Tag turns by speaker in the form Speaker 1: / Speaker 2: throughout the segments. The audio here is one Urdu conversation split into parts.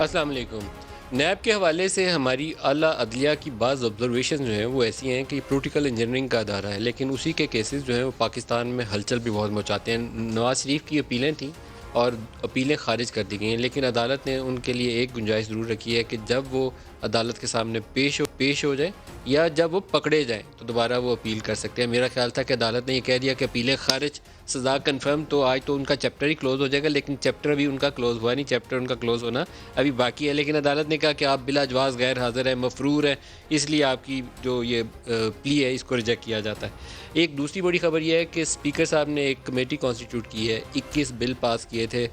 Speaker 1: السلام علیکم۔ نیب کے حوالے سے ہماری اعلیٰ عدلیہ کی بعض آبزرویشن جو ہیں وہ ایسی ہیں کہ پولیٹیکل انجینئرنگ کا ادارہ ہے، لیکن اسی کے کیسز جو ہیں وہ پاکستان میں ہلچل بھی بہت مچاتے ہیں۔ نواز شریف کی اپیلیں تھیں اور اپیلیں خارج کر دی گئی ہیں، لیکن عدالت نے ان کے لیے ایک گنجائش ضرور رکھی ہے کہ جب وہ عدالت کے سامنے پیش ہو جائیں یا جب وہ پکڑے جائیں تو دوبارہ وہ اپیل کر سکتے ہیں۔ میرا خیال تھا کہ عدالت نے یہ کہہ دیا کہ اپیلیں خارج، سزا کنفرم، تو آج تو ان کا چیپٹر ہی کلوز ہو جائے گا، لیکن چیپٹر ابھی ان کا کلوز ہوا نہیں، چیپٹر ان کا کلوز ہونا ابھی باقی ہے۔ لیکن عدالت نے کہا کہ آپ بلا جواز غیر حاضر ہیں، مفرور ہیں، اس لیے آپ کی جو یہ پلی ہے اس کو ریجیکٹ کیا جاتا ہے۔ ایک دوسری بڑی خبر یہ ہے کہ اسپیکر صاحب نے ایک کمیٹی کانسٹیٹیوٹ کی ہے، 21 بل پاس کیے تھے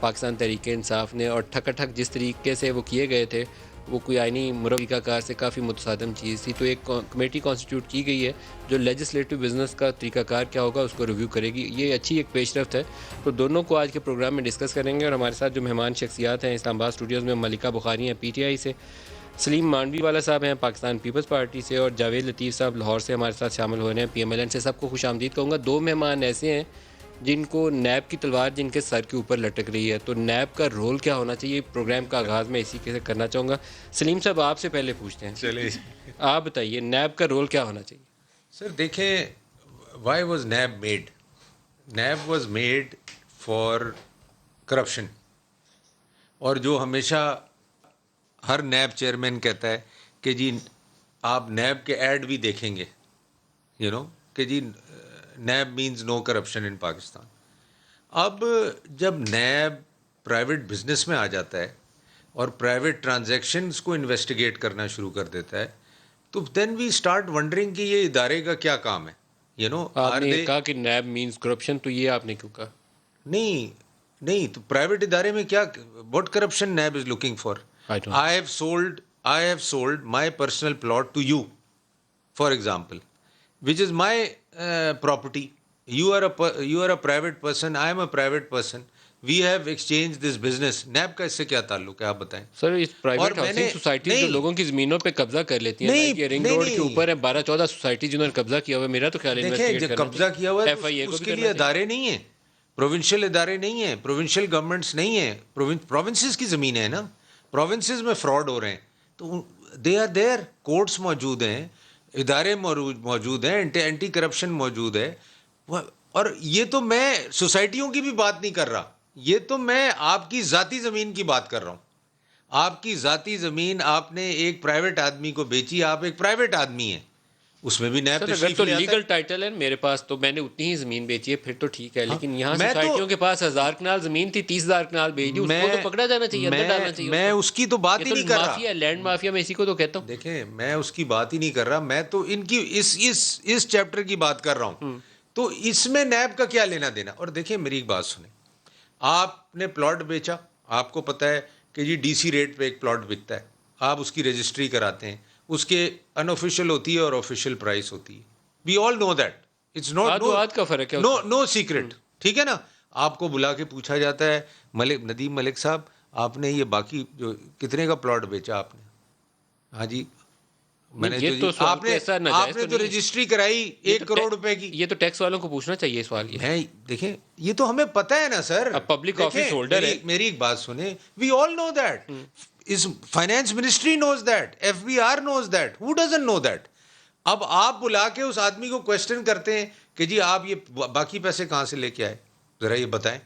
Speaker 1: پاکستان تحریک انصاف نے، اور ٹھکا ٹھک جس طریقے سے وہ کیے گئے تھے وہ کوئی آئینی طریقہ کار سے کافی متصادم چیز تھی۔ تو ایک کمیٹی کانسٹیٹیوٹ کی گئی ہے جو لیجسلیٹو بزنس کا طریقہ کار کیا ہوگا اس کو ریویو کرے گی۔ یہ اچھی ایک پیش رفت ہے، تو دونوں کو آج کے پروگرام میں ڈسکس کریں گے۔ اور ہمارے ساتھ جو مہمان شخصیات ہیں اسلام آباد اسٹوڈیوز میں، ملکہ بخاری ہیں پی ٹی آئی سے، سلیم مانڈوی والا صاحب ہیں پاکستان پیپلز پارٹی سے، اور جاوید لطیف صاحب لاہور سے ہمارے ساتھ شامل ہو رہے ہیں پی ایم ایل این سے۔ سب کو خوش آمدید کہوں گا۔ دو مہمان ایسے ہیں جن کو نیب کی تلوار جن کے سر کے اوپر لٹک رہی ہے، تو نیب کا رول کیا ہونا چاہیے؟ پروگرام کا آغاز میں اسی سے کرنا چاہوں گا۔ سلیم صاحب آپ سے پہلے پوچھتے ہیں،
Speaker 2: چلے
Speaker 1: آپ بتائیے نیب کا رول کیا ہونا چاہیے؟
Speaker 2: سر دیکھیں، Y was NAB made? NAB was made for corruption, اور جو ہمیشہ ہر نیب چیئرمین کہتا ہے کہ جی آپ نیب کے ایڈ بھی دیکھیں گے کہ جی نیب مینز نو کرپشن ان پاکستان۔ اب جب نیب پرائیویٹ بزنس میں آ جاتا ہے اور پرائیویٹ ٹرانزیکشنز کو انویسٹیگیٹ کرنا شروع کر دیتا ہے، تو دین وی اسٹارٹ ونڈرنگ کہ یہ ادارے کا کیا کام ہے۔
Speaker 1: آپ نے کہا کہ نیب مینز کرپشن، تو یہ آپ نے کیوں کہا؟
Speaker 2: نہیں تو پرائیویٹ ادارے میں کیا، what corruption NAB is looking for?
Speaker 1: I don't know.
Speaker 2: I have sold my personal plot to you, for example, which is my property. You are a private person, I am a private person. We have exchanged this business. NAB کا اس سے کیا تعلق ہے آپ بتائیں؟
Speaker 1: سر اس پرائیویٹ ہاؤسنگ سوسائٹیز جو لوگوں کی زمینوں پہ قبضہ کر لیتی ہیں، لائک یہ رنگ روڈ کے اوپر ہے 12-14 سوسائٹی جنہوں نے قبضہ کیا ہوا ہے، میرا تو خیال
Speaker 2: دیکھیں جب قبضہ کیا ہوا ہے
Speaker 1: ایف آئی اے
Speaker 2: تو
Speaker 1: کو
Speaker 2: اس
Speaker 1: بھی
Speaker 2: کے
Speaker 1: کرنا
Speaker 2: لیے
Speaker 1: چاہیے۔
Speaker 2: ادارے نہیں ہیں، پروونشل ادارے نہیں ہیں، پروونشل گورنمنٹس نہیں ہیں، پروونسز کی زمینیں ہیں نا، پروونسز میں فراڈ ہو رہے ہیں تو دے آر دیئر، کورٹس موجود ہیں، ادارے موجود ہیں، اینٹی کرپشن موجود ہے۔ اور یہ تو میں سوسائٹیوں کی بھی بات نہیں کر رہا، یہ تو میں آپ کی ذاتی زمین کی بات کر رہا ہوں۔ آپ کی ذاتی زمین آپ نے ایک پرائیویٹ آدمی کو بیچی، آپ ایک پرائیویٹ آدمی ہیں، اس میں بھی نیب
Speaker 1: سر اگر
Speaker 2: تشریف
Speaker 1: تو
Speaker 2: لے آتا
Speaker 1: لیگل
Speaker 2: ہے۔
Speaker 1: ٹائٹل ہے میرے پاس تو میں نے اتنی ہی زمین بیچی ہے، پھر تو ٹھیک ہے، لیکن یہاں
Speaker 2: میں تو
Speaker 1: سوسائٹیوں کے پاس 1000 کنال زمین تھی، 30,000 کنال بیچ دی، اس کو تو پکڑا جانا چاہیے، اندر ڈالنا چاہیے
Speaker 2: میں اس کی تو بات
Speaker 1: یہ
Speaker 2: ہی
Speaker 1: تو
Speaker 2: نہیں کر رہا۔
Speaker 1: مافیا ہے، لینڈ مافیا میں اسی کو تو کہتا ہوں۔
Speaker 2: دیکھیں میں اس کی بات ہی نہیں کر رہا، میں تو ان کی اس چیپٹر کی بات کر رہا ہوں۔ تو اس میں نیب کا کیا لینا دینا؟ اور دیکھیں میری ایک بات سنیں، آپ نے پلاٹ بیچا، آپ کو پتا ہے کہ جی ڈی سی ریٹ پہ ایک پلاٹ بکتا ہے، آپ اس کی رجسٹری کراتے ہیں، اس کے ان آفیشیل ہوتی ہے اور آفیشیل پرائس ہوتی ہے، وی all know that, it's not
Speaker 1: آدھ و آدھ کا فرق ہے اس میں۔
Speaker 2: نو سیکرٹ، ٹھیک ہے نا؟ آپ کو بلا کے پوچھا جاتا ہے ندیم ملک صاحب آپ نے یہ باقی جو کتنے کا پلاٹ بیچا آپ نے؟ ہاں جی میں نے
Speaker 1: یہ
Speaker 2: تو جی
Speaker 1: تو سوال کوئی ایسا
Speaker 2: آپ
Speaker 1: ناجائز
Speaker 2: نے
Speaker 1: تو
Speaker 2: تو
Speaker 1: نہیں ہے،
Speaker 2: رجسٹری کرائی 1 کروڑ روپے کی۔
Speaker 1: یہ تو ٹیکس والوں کو پوچھنا چاہیے سوال یہ۔
Speaker 2: میں دیکھیں یہ تو ہمیں پتہ ہے نا سر،
Speaker 1: اب پبلک آفس
Speaker 2: دیکھیں
Speaker 1: ہولڈر ہے۔
Speaker 2: میری ایک بات سنیں، وی آل نو دیٹ، اس finance ministry knows that, F B R knows that, who doesn't know that? اب آپ بلا کے اس آدمی کو کوشچن کرتے ہیں کہ جی آپ یہ باقی پیسے کہاں سے لے کے آئے، ذرا یہ بتائیں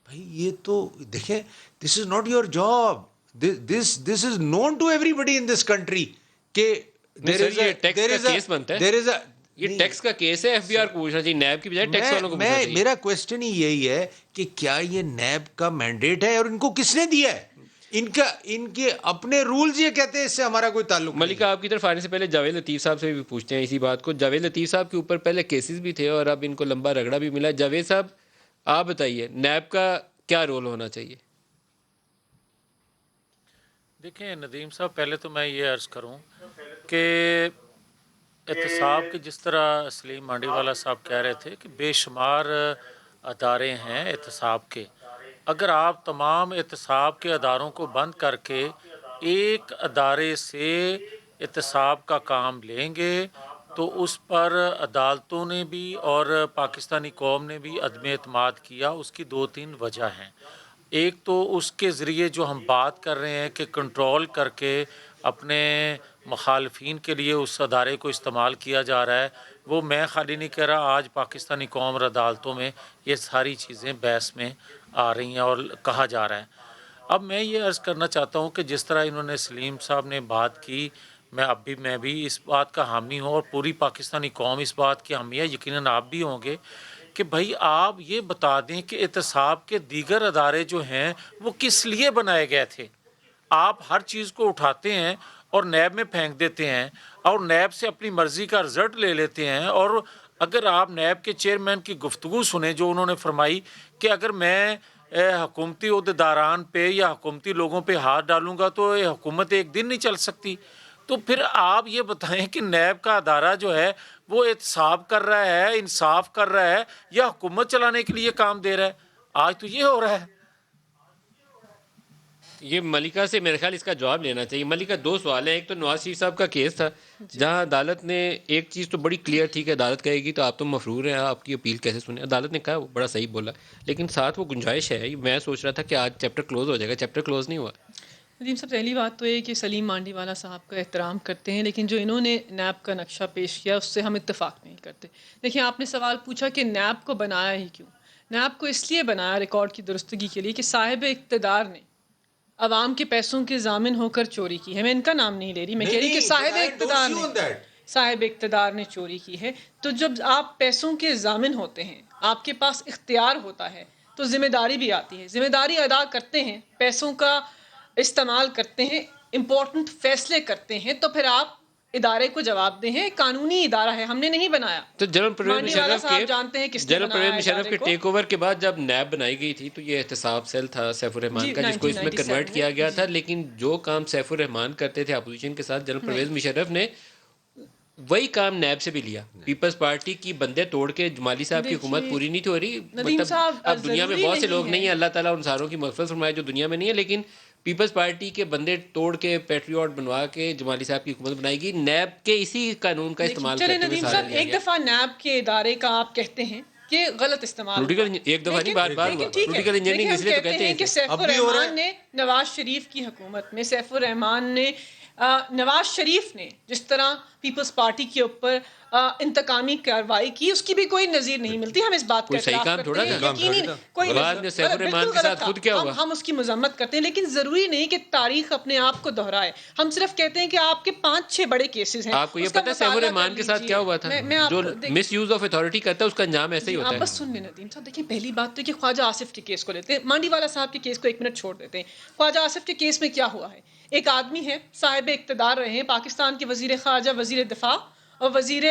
Speaker 2: بھائی۔ یہ تو دیکھیں this is not your job, this is known to everybody in this country کہ
Speaker 1: یہ ٹیکس کا کیس بنتا ہے، یہ ٹیکس کا کیس ہے، ایف بی آر کو پوچھنا چاہیے، نیب کی بجائے ٹیکس والوں کو پوچھنا چاہیے۔
Speaker 2: میرا کوشچن ہی یہی ہے کہ کیا یہ نیب کا مینڈیٹ ہے اور ان کو کس نے دیا ہے؟ ان کے اپنے رولز یہ کہتے ہیں، اس سے ہمارا کوئی تعلق نہیں
Speaker 1: ملکہ
Speaker 2: ہے۔
Speaker 1: آپ کی طرف آنے سے پہلے جاوید لطیف صاحب سے بھی پوچھتے ہیں اسی بات کو۔ جاوید لطیف صاحب کے اوپر پہلے کیسز بھی تھے اور اب ان کو لمبا رگڑا بھی ملا۔ جاوید صاحب آپ بتائیے نیب کا کیا رول ہونا چاہیے؟
Speaker 3: دیکھیں ندیم صاحب، پہلے تو میں یہ عرض کروں کہ احتساب کے جس طرح سلیم مانڈی والا صاحب کہہ رہے تھے کہ بے شمار ادارے ہیں احتساب کے، اگر آپ تمام احتساب کے اداروں کو بند کر کے ایک ادارے سے احتساب کا کام لیں گے تو اس پر عدالتوں نے بھی اور پاکستانی قوم نے بھی عدم اعتماد کیا۔ اس کی 2-3 وجہ ہیں۔ ایک تو اس کے ذریعے جو ہم بات کر رہے ہیں کہ کنٹرول کر کے اپنے مخالفین کے لیے اس ادارے کو استعمال کیا جا رہا ہے، وہ میں خالی نہیں کہہ رہا، آج پاکستانی قوم اور عدالتوں میں یہ ساری چیزیں بحث میں آ رہی ہیں اور کہا جا رہا ہے۔ اب میں یہ عرض کرنا چاہتا ہوں کہ جس طرح انہوں نے سلیم صاحب نے بات کی، میں بھی اس بات کا حامی ہوں اور پوری پاکستانی قوم اس بات کی حامی ہے، یقیناً آپ بھی ہوں گے، کہ بھائی آپ یہ بتا دیں کہ احتساب کے دیگر ادارے جو ہیں وہ کس لیے بنائے گئے تھے۔ آپ ہر چیز کو اٹھاتے ہیں اور نیب میں پھینک دیتے ہیں اور نیب سے اپنی مرضی کا رزلٹ لے لیتے ہیں، اور اگر آپ نیب کے چیئرمین کی گفتگو سنیں جو انہوں نے فرمائی کہ اگر میں حکومتی عہدیداران پہ یا حکومتی لوگوں پہ ہاتھ ڈالوں گا تو یہ حکومت ایک دن نہیں چل سکتی، تو پھر آپ یہ بتائیں کہ نیب کا ادارہ جو ہے وہ احتساب کر رہا ہے، انصاف کر رہا ہے، یا حکومت چلانے کے لیے کام دے رہا ہے؟ آج تو یہ ہو رہا ہے۔
Speaker 1: یہ ملکہ سے میرے خیال اس کا جواب لینا چاہیے۔ ملکہ، دو سوال ہیں۔ ایک تو نواز شریف صاحب کا کیس تھا جہاں عدالت نے ایک چیز تو بڑی کلیئر تھی کہ عدالت کہے گی تو آپ تو مفرور ہیں، آپ کی اپیل کیسے سنیں۔ عدالت نے کہا، وہ بڑا صحیح بولا، لیکن ساتھ وہ گنجائش ہے۔ میں سوچ رہا تھا کہ آج چیپٹر کلوز ہو جائے گا، چیپٹر کلوز نہیں ہوا۔
Speaker 4: ندیم صاحب، پہلی بات تو یہ کہ سلیم مانڈی والا صاحب کا احترام کرتے ہیں، لیکن جو انہوں نے نیب کا نقشہ پیش کیا اس سے ہم اتفاق نہیں کرتے۔ دیکھیں، آپ نے سوال پوچھا کہ نیب کو بنایا ہی کیوں؟ نیب کو اس لیے بنایا ریکارڈ کی درستگی کے لیے کہ صاحب اقتدار نے عوام کے پیسوں کے ضامن ہو کر چوری کی ہے۔ میں ان کا نام نہیں لے رہی، میں کہہ رہی کہ صاحب اقتدار نے چوری کی ہے۔ تو جب آپ پیسوں کے ضامن ہوتے ہیں، آپ کے پاس اختیار ہوتا ہے، تو ذمہ داری بھی آتی ہے۔ ذمہ داری ادا کرتے ہیں، پیسوں کا استعمال کرتے ہیں، امپورٹنٹ فیصلے کرتے ہیں، تو پھر آپ ادارے کو جواب دیں۔ ہیں قانونی ادارہ ہے، ہم نے نہیں بنایا۔
Speaker 1: تو جنرل پرویز
Speaker 4: مانڈی والا
Speaker 1: مشرف
Speaker 4: صاحب جانتے ہیں کس نے بنایا ہے
Speaker 1: مشرف
Speaker 4: ادارے
Speaker 1: کے
Speaker 4: کو۔
Speaker 1: ٹیک اوور کے بعد جب نیب بنائی گئی تھی تو یہ احتساب سیل تھا سیف الرحمان کا، جس کو اس میں کنورٹ کیا گیا تھا، لیکن جو کام سیف الرحمان کرتے تھے اپوزیشن کے ساتھ، جنرل پرویز مشرف نے وہی کام نیب سے بھی لیا۔ پیپلز پارٹی کی بندے توڑ کے جمالی صاحب کی حکومت پوری نہیں ہو رہی۔ مطلب اب دنیا میں بہت سے لوگ نہیں ہیں، اللہ تعالیٰ ان ساروں کی مغفرت فرمائے جو دنیا میں نہیں ہے، لیکن پیپلز پارٹی کے بندے توڑ کے پیٹریوٹ بنوا کے جمالی صاحب کی حکومت بنائی گئی، نیب کے اسی قانون کا استعمال کرتے ہوئے۔
Speaker 4: ندیم صاحب، ایک دفعہ نیب کے ادارے کا آپ کہتے ہیں کہ غلط استعمال ہوا،
Speaker 1: ایک دفعہ نہیں، بار بار ہوا۔ پولیٹیکل انجینئرنگ اس لیے تو کہتے ہیں
Speaker 4: کہ سیف الرحمان نے نواز شریف کی حکومت میں، سیف الرحمان نے نواز شریف نے جس طرح پیپلز پارٹی کے اوپر انتقامی کارروائی کی، اس کی بھی کوئی نظیر نہیں ملتی۔ ہم اس بات کا اعتراف کرتے ہیں، یقینی کوئی
Speaker 1: بعد میں سیف الرحمان کے ساتھ خود کیا ہوا،
Speaker 4: ہم اس کی مذمت کرتے ہیں، لیکن ضروری نہیں کہ تاریخ اپنے آپ کو دہرائے۔ ہم صرف کہتے ہیں کہ آپ کے 5-6 بڑے کیسز ہیں۔
Speaker 1: آپ کو یہ پتہ ہے سیف الرحمان کے ساتھ کیا ہوا تھا؟ جو مس یوز آف اتھارٹی کرتا ہے اس کا انجام ایسا ہی ہوتا ہے۔
Speaker 4: آپ بس سن لیں ندیم صاحب، دیکھیں پہلی بات تو کہ خواجہ آصف کے کیس کو لیتے ہیں، مانڈی والا صاحب کے کیس کو 1 منٹ چھوڑ دیتے ہیں۔ خواجہ آصف کے کیس میں کیا ہوا ہے؟ ایک آدمی ہے، صاحب اقتدار رہے ہیں، پاکستان کے وزیر خارجہ، وزیر دفاع اور وزیر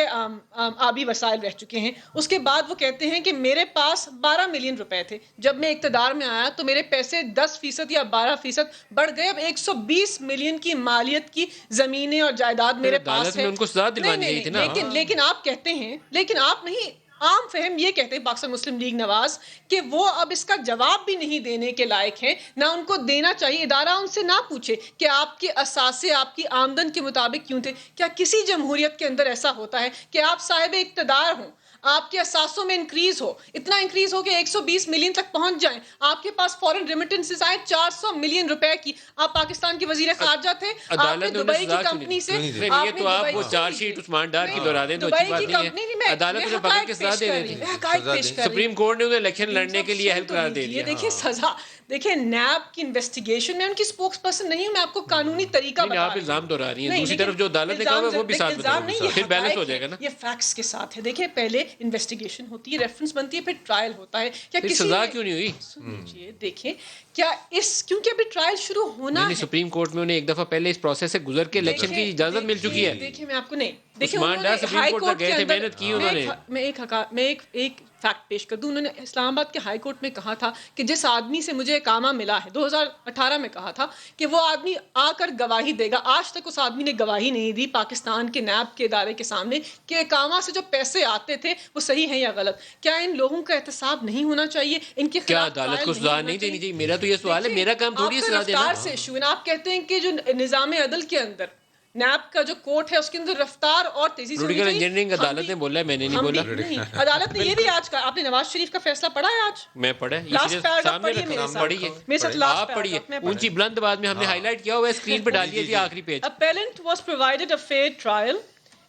Speaker 4: آبی وسائل رہ چکے ہیں۔ اس کے بعد وہ کہتے ہیں کہ میرے پاس 12 ملین روپے تھے، جب میں اقتدار میں آیا تو میرے پیسے 10% یا 12% بڑھ گئے، اب 120 ملین کی مالیت کی زمینیں اور جائیداد میرے پاس ہے۔
Speaker 1: ان کو سزا دلوانی چاہیے تھی نا۔
Speaker 4: لیکن آپ کہتے ہیں، لیکن آپ نہیں، عام فہم یہ کہتے ہیں پاکستان مسلم لیگ نواز کہ وہ اب اس کا جواب بھی نہیں دینے کے لائق ہیں، نہ ان کو دینا چاہیے۔ ادارہ ان سے نہ پوچھے کہ آپ کے اثاثے آپ کی آمدن کے مطابق کیوں تھے۔ کیا کسی جمہوریت کے اندر ایسا ہوتا ہے کہ آپ صاحب اقتدار ہوں، آپ کے اثاثوں میں انکریز ہو، اتنا انکریز ہو کہ 120 ملین تک پہنچ جائیں، آپ کے پاس فورن ریمیٹنسز آئے 400 ملین روپے کی، آپ پاکستان کے وزیر خارجہ تھے، آپ نے دبئی کی کمپنی سے،
Speaker 1: یہ تو آپ وہ چارج شیٹ عثمان ڈار کی دہرا دیں تو اچھی بات نہیں ہے۔ عدالت نے پکڑ کے سزا دے دی تھی، سپریم کورٹ نے انہیں الیکشن لڑنے کے لیے ہیلپ قرار دے دیا۔
Speaker 4: دیکھیں سزا، دیکھیں نیب کی انویسٹیگیشن میں ان کی اسپوکس پرسن نہیں ہوں، میں آپ کو قانونی طریقہ بتا رہی ہوں۔
Speaker 1: آپ الزام دہرا رہی ہیں، دوسری طرف جو عدالت نے کہا وہ بھی ساتھ بتا رہی ہے، پھر بیلنس ہو جائے گا نا۔
Speaker 4: یہ فیکٹس کے ساتھ ہے۔ دیکھیں پہلے انویسٹیگیشن ہوتی ہے، ریفرنس بنتی ہے، پھر ٹرائل ہوتا ہے۔ کیا
Speaker 1: پھر
Speaker 4: کسی
Speaker 1: سزا کیوں نہیں ہوئی؟
Speaker 4: سنیے، دیکھیں کیا اس، کیونکہ ابھی ٹرائل شروع ہونا ہے،
Speaker 1: سپریم کورٹ میں انہیں ایک دفعہ پہلے اس پروسیس سے گزر کے الیکشن کی اجازت مل چکی ہے۔
Speaker 4: دیکھیں میں آپ کو نہیں، دیکھیں
Speaker 1: عثمان ڈار سپریم کورٹ تک گئے تھے، محنت کی انہوں نے۔
Speaker 4: میں ایک فیکٹ پیش کر دوں، انہوں نے اسلام آباد کے ہائی کورٹ میں کہا تھا کہ جس آدمی سے مجھے اقامہ ملا ہے، 2018 میں کہا تھا کہ وہ آدمی آ کر گواہی دے گا۔ آج تک اس آدمی نے گواہی نہیں دی پاکستان کے نیب کے ادارے کے سامنے کہ اقامہ سے جو پیسے آتے تھے وہ صحیح ہیں یا غلط۔ کیا ان لوگوں کا احتساب نہیں ہونا چاہیے؟ ان کے
Speaker 1: کیا
Speaker 4: خلاف
Speaker 1: عدالت کو سزا نہیں دینی چاہیے؟ میرا تو یہ سوال ہے، میرا کام تھوڑی ہے سزا دینا۔
Speaker 4: سے ایشو ہے، آپ کہتے ہیں کہ جو نظام عدل کے اندر نیب کا جو کوٹ ہے اس کے اندر رفتار اور تیزی سے ہونی
Speaker 1: پولیٹیکل
Speaker 4: چاہیے.
Speaker 1: انجینئرنگ عدالت نے بولا ہے, میں نے نہیں بولا.
Speaker 4: نہیں, عدالت نے یہ بھی آج کہا. آپ نے نواز شریف کا فیصلہ پڑھا ہے آج؟
Speaker 1: میں پڑھا ہے,
Speaker 4: لاسٹ پیراگراف
Speaker 1: سامنے
Speaker 4: پڑھیے میرے
Speaker 1: رکھا,
Speaker 4: ساتھ.
Speaker 1: پڑھیے
Speaker 4: میرے ساتھ لاسٹ
Speaker 1: آپ پڑھیے,
Speaker 4: پیراگراف میں
Speaker 1: اونچی بلند آواز میں ہم نے ہائی لائٹ کیا ہوا ہے, اسکرین پہ ڈال دیا تھی آخری page.
Speaker 4: Appellant was provided a fair trial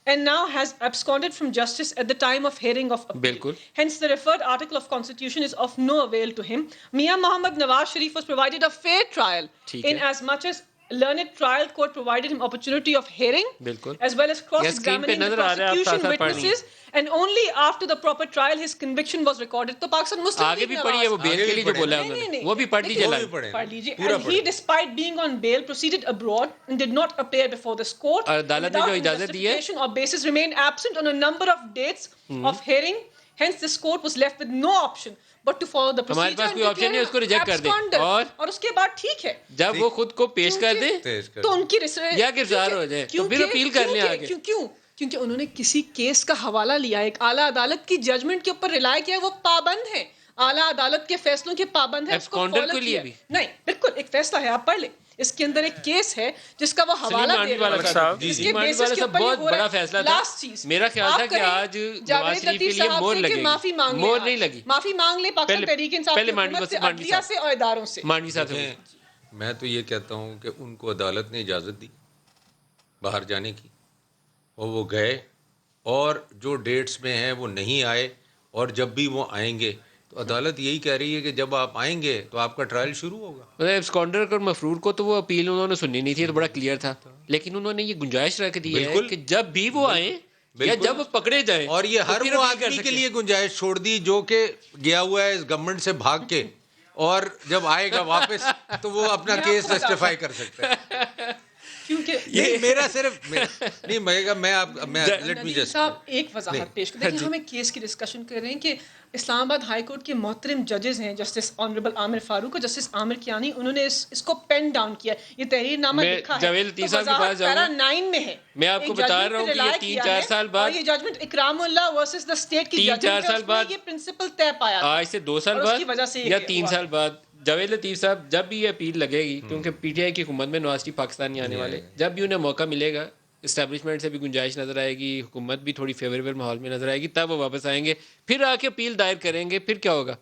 Speaker 4: and now has absconded from justice at the time of hearing of appeal.
Speaker 1: بالکل.
Speaker 4: Hence the referred article of constitution is of no avail to him. Mian Mohammad Nawaz Sharif was provided a fair trial in as much as learned trial court provided him opportunity of hearing
Speaker 1: بالکل.
Speaker 4: as well as cross-examining the prosecution witnesses, and only after the proper trial his conviction was recorded. تو پاکستان مسلم
Speaker 1: آگے بھی پڑھیے, وہ بیل کے لیے جو بولا ہے انہوں نے وہ بھی پڑھ لیجیے.
Speaker 4: پڑھ لیجیے. And he despite being on bail proceeded abroad and did not appear before this court.
Speaker 1: عدالت نے جو اجازت دی ہے
Speaker 4: Or basis remained absent on a number of dates of hearing. Hence this court was left with no option but to follow the procedure.
Speaker 1: ہمارے پاس کوئی آپشن نہیں, اس کو ریجیکٹ کر دیں
Speaker 4: اور اس کے بعد ٹھیک ہے
Speaker 1: جب وہ خود کو پیش کر دیں
Speaker 4: تو ان کی
Speaker 1: یا گرفتار ہو جائے تو پھر اپیل کر لیں آگے.
Speaker 4: کیونکہ انہوں نے کسی کیس کا حوالہ لیا, ایک اعلیٰ عدالت کی ججمنٹ کے اوپر ریلائی کیا, وہ پابند ہیں, اعلیٰ عدالت کے فیصلوں کے پابند ہیں.
Speaker 1: ایبسکونڈر کے لیے بھی
Speaker 4: نہیں, بالکل ایک فیصلہ ہے, آپ پڑھ لیں. اس کے اندر ایک کیس ہے جس کا وہ حوالہ دے رہا ہے.
Speaker 1: سلیم مانڈی والا صاحب بہت بڑا فیصلہ تھا. میرا خیال تھا کہ آج نواز شریف کے لیے مور لگے گی, مور نہیں لگی.
Speaker 4: معافی مانگ لے پاکستان تحریک انصاف کی حکومت سے, عدلیہ سے اور اداروں سے.
Speaker 1: مانڈی صاحب سے
Speaker 2: میں تو یہ کہتا ہوں کہ ان کو عدالت نے اجازت دی باہر جانے کی اور وہ گئے, اور جو ڈیٹس میں ہیں وہ نہیں آئے, اور جب بھی وہ آئیں گے تو عدالت یہی کہہ رہی ہے کہ جب آپ آئیں گے تو آپ کا ٹرائل شروع ہوگا.
Speaker 1: ایبسکونڈر اور مفرور کو تو وہ اپیل انہوں نے سننی نہیں تھی, تو بڑا کلیئر تھا, لیکن انہوں نے یہ گنجائش رکھ دی ہے کہ جب بھی وہ آئیں یا جب پکڑے جائیں,
Speaker 2: اور یہ ہر وہ آدمی کے لیے گنجائش چھوڑ دی جو کہ گیا ہوا ہے اس گورنمنٹ سے بھاگ کے, اور جب آئے گا واپس تو وہ اپنا کیس جسٹیفائی کر سکتا ہے. کیونکہ میرا صرف نہیں میں لیٹ می جسٹ
Speaker 4: صاحب ایک وضاحت پیش کر. دیکھیں ہم ایک کیس کی ڈسکشن کر رہے ہیں کہ اسلام آباد ہائی کورٹ کے محترم ججز ہیں جسٹس آنریبل عامر فاروق اور جسٹس عامر کیانی, انہوں نے اس کو پین ڈاؤن کیا, یہ تحریر نامہ لکھا ہے.
Speaker 1: جاوید لطیف صاحب کے پاس
Speaker 4: پیرا 9 میں ہے,
Speaker 1: میں آپ کو بتا رہا ہوں کہ یہ 3-4 سال بعد,
Speaker 4: یہ judgment Ikram Ullah versus the state کی
Speaker 1: 3-4 سال بعد
Speaker 4: یہ پرنسپل طے پایا,
Speaker 1: آج سے 2 سال بعد یا 3 سال بعد جاوید لطیف صاحب جب بھی یہ اپیل لگے گی, کیونکہ پی ٹی آئی کی حکومت میں نواز شریف پاکستان نہیں آنے والے, جب بھی انہیں موقع ملے گا, اسٹیبلشمنٹ سے بھی گنجائش نظر آئے گی, حکومت بھی تھوڑی فیوریبل ماحول میں نظر آئے گی, تب وہ واپس آئیں گے, پھر آ کے اپیل دائر کریں گے. پھر کیا ہوگا؟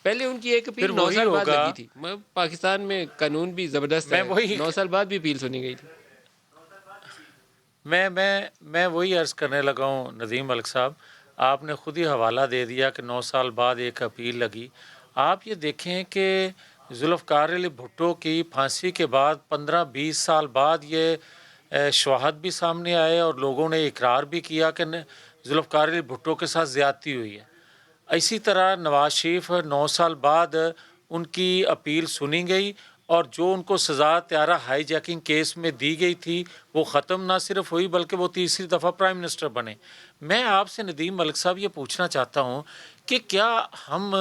Speaker 1: پہلے ان کی ایک اپیل 9 سال بعد لگی تھی. پاکستان میں قانون بھی زبردست ہے, 9 سال بعد بھی اپیل سنی گئی تھی.
Speaker 3: میں وہی عرض کرنے لگا ہوں ندیم ملک صاحب, آپ نے خود ہی حوالہ دے دیا کہ 9 سال بعد ایک اپیل لگی. آپ یہ دیکھیں کہ ذوالفقار علی بھٹو کی پھانسی کے بعد 15-20 سال بعد یہ شواہد بھی سامنے آئے اور لوگوں نے اقرار بھی کیا کہ ذوالفقار علی بھٹو کے ساتھ زیادتی ہوئی ہے. اسی طرح نواز شریف 9 سال بعد ان کی اپیل سنی گئی, اور جو ان کو سزا طیارہ ہائی جیکنگ کیس میں دی گئی تھی وہ ختم نہ صرف ہوئی بلکہ وہ تیسری دفعہ پرائم منسٹر بنے. میں آپ سے ندیم ملک صاحب یہ پوچھنا چاہتا ہوں کہ کیا ہم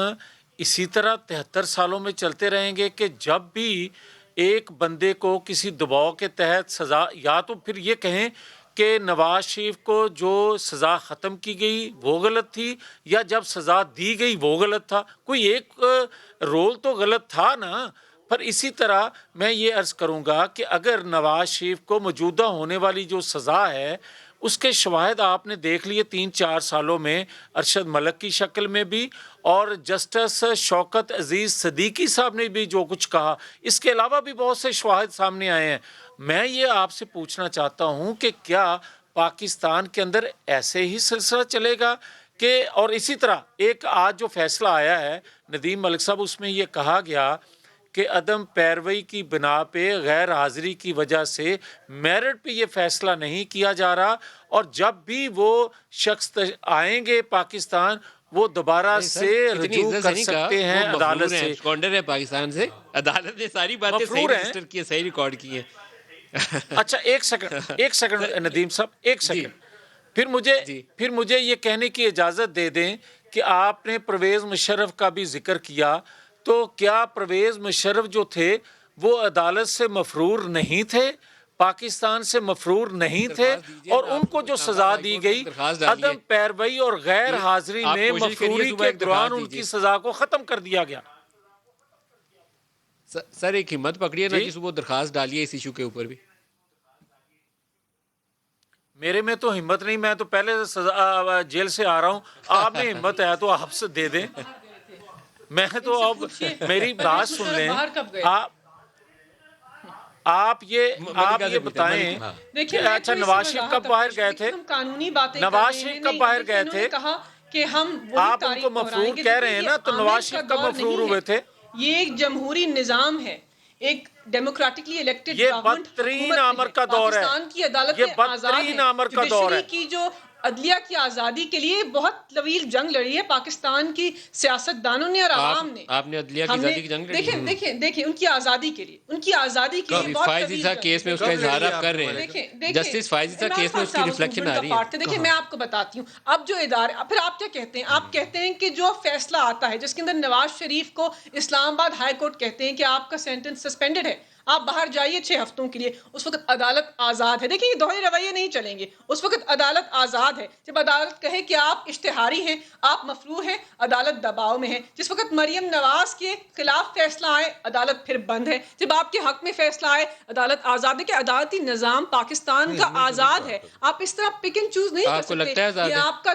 Speaker 3: اسی طرح 73 سالوں میں چلتے رہیں گے کہ جب بھی ایک بندے کو کسی دباؤ کے تحت سزا, یا تو پھر یہ کہیں کہ نواز شریف کو جو سزا ختم کی گئی وہ غلط تھی, یا جب سزا دی گئی وہ غلط تھا؟ کوئی ایک رول تو غلط تھا نا. پر اسی طرح میں یہ عرض کروں گا کہ اگر نواز شریف کو موجودہ ہونے والی جو سزا ہے اس کے شواہد آپ نے دیکھ لیے 3-4 سالوں میں, ارشد ملک کی شکل میں بھی, اور جسٹس شوکت عزیز صدیقی صاحب نے بھی جو کچھ کہا, اس کے علاوہ بھی بہت سے شواہد سامنے آئے ہیں. میں یہ آپ سے پوچھنا چاہتا ہوں کہ کیا پاکستان کے اندر ایسے ہی سلسلہ چلے گا کہ, اور اسی طرح ایک آج جو فیصلہ آیا ہے ندیم ملک صاحب, اس میں یہ کہا گیا کہ عدم پیروی کی بنا پہ غیر حاضری کی وجہ سے میرٹ پہ یہ فیصلہ نہیں کیا جا رہا, اور جب بھی وہ شخص آئیں گے پاکستان وہ دوبارہ سے رجوع کر سکتے ہیں عدالت سے.
Speaker 1: ایبسکونڈر ہے پاکستان سے, عدالت نے ساری باتیں صحیح رجسٹر کی, صحیح ریکارڈ کی ہیں.
Speaker 3: اچھا ایک سیکنڈ ندیم صاحب, ایک سیکنڈ, پھر مجھے یہ کہنے کی اجازت دے دیں کہ آپ نے پرویز مشرف کا بھی ذکر کیا, تو کیا پرویز مشرف جو تھے وہ عدالت سے مفرور نہیں تھے, پاکستان سے مفرور نہیں تھے, اور ان کو جو سزا دی گئی عدم پیروی اور غیر حاضری میں مفروری کے دوران ان کی سزا کو ختم کر دیا گیا.
Speaker 1: سر ایک ہمت پکڑیے نا
Speaker 3: جی؟
Speaker 1: کہ صبح درخواست ڈالیے اس ایشو کے اوپر بھی.
Speaker 3: میرے میں تو ہمت نہیں, میں تو پہلے جیل سے آ رہا ہوں, آپ میں ہمت ہے تو آپ سے دے دیں. میں تو اب میری بات سن لیں,
Speaker 4: باہر کب گئے؟
Speaker 3: آپ یہ
Speaker 1: ملکہ سے
Speaker 3: بتائیں.
Speaker 4: دیکھیں
Speaker 3: اچھا نواز شریف کب باہر گئے تھے؟
Speaker 4: ہم قانونی باتیں
Speaker 3: نواز شریف کب باہر گئے تھے؟
Speaker 4: کہا کہ ہم
Speaker 3: آپ ان کو مفرور کہہ رہے ہیں نا, تو نواز شریف کب مفرور ہوئے تھے؟
Speaker 4: یہ ایک جمہوری نظام ہے, ایک ڈیموکریٹکلی الیکٹڈ
Speaker 3: یہ
Speaker 4: گورنمنٹ
Speaker 3: بدترین عمر کا دور ہے.
Speaker 4: پاکستان کی عدالت
Speaker 3: یہ
Speaker 4: میں آزاد
Speaker 3: بدترین
Speaker 4: ہے.
Speaker 3: عمر کا دور ہے.
Speaker 4: جوڈیشری کی جو عدلیہ کی آزادی کے لیے بہت طویل جنگ لڑی ہے پاکستان کی سیاست دانوں نے اور عوام نے.
Speaker 1: آپ نے عدلیہ کی آزادی کی جنگ لڑی؟
Speaker 4: دیکھیں ان کی آزادی کے لیے, ان کی آزادی کے لیے بہت
Speaker 1: فائز عیسیٰ کیس میں اس کا اظہار آپ کر رہے ہیں, جسٹس فائز عیسیٰ کیس میں اس کی ریفلیکشن آ رہی ہے.
Speaker 4: دیکھیں میں آپ کو بتاتی ہوں, اب جو ادارے, پھر آپ کیا کہتے ہیں, آپ کہتے ہیں کہ جو فیصلہ آتا ہے جس کے اندر نواز شریف کو اسلام آباد ہائی کورٹ کہتے ہیں کہ آپ کا سینٹنس سسپینڈڈ ہے, آپ باہر جائیے 6 ہفتوں کے لیے, اس وقت عدالت آزاد ہے. دیکھیں یہ دوہرے رویے نہیں چلیں گے, اس وقت عدالت آزاد ہے. جب عدالت کہے کہ آپ اشتہاری ہیں, آپ مفروع ہیں, عدالت دباؤ میں ہے. جس وقت مریم نواز کے خلاف فیصلہ آئے, عدالت پھر بند ہے. جب آپ کے حق میں فیصلہ آئے, عدالت آزاد ہے. کہ عدالتی نظام پاکستان کا آزاد ہے, آپ اس طرح پک اینڈ چوز نہیں کر
Speaker 1: آپ کو
Speaker 4: سکتے.
Speaker 1: لگتا ہے آزاد
Speaker 4: یہ
Speaker 1: ہے؟
Speaker 4: آپ کا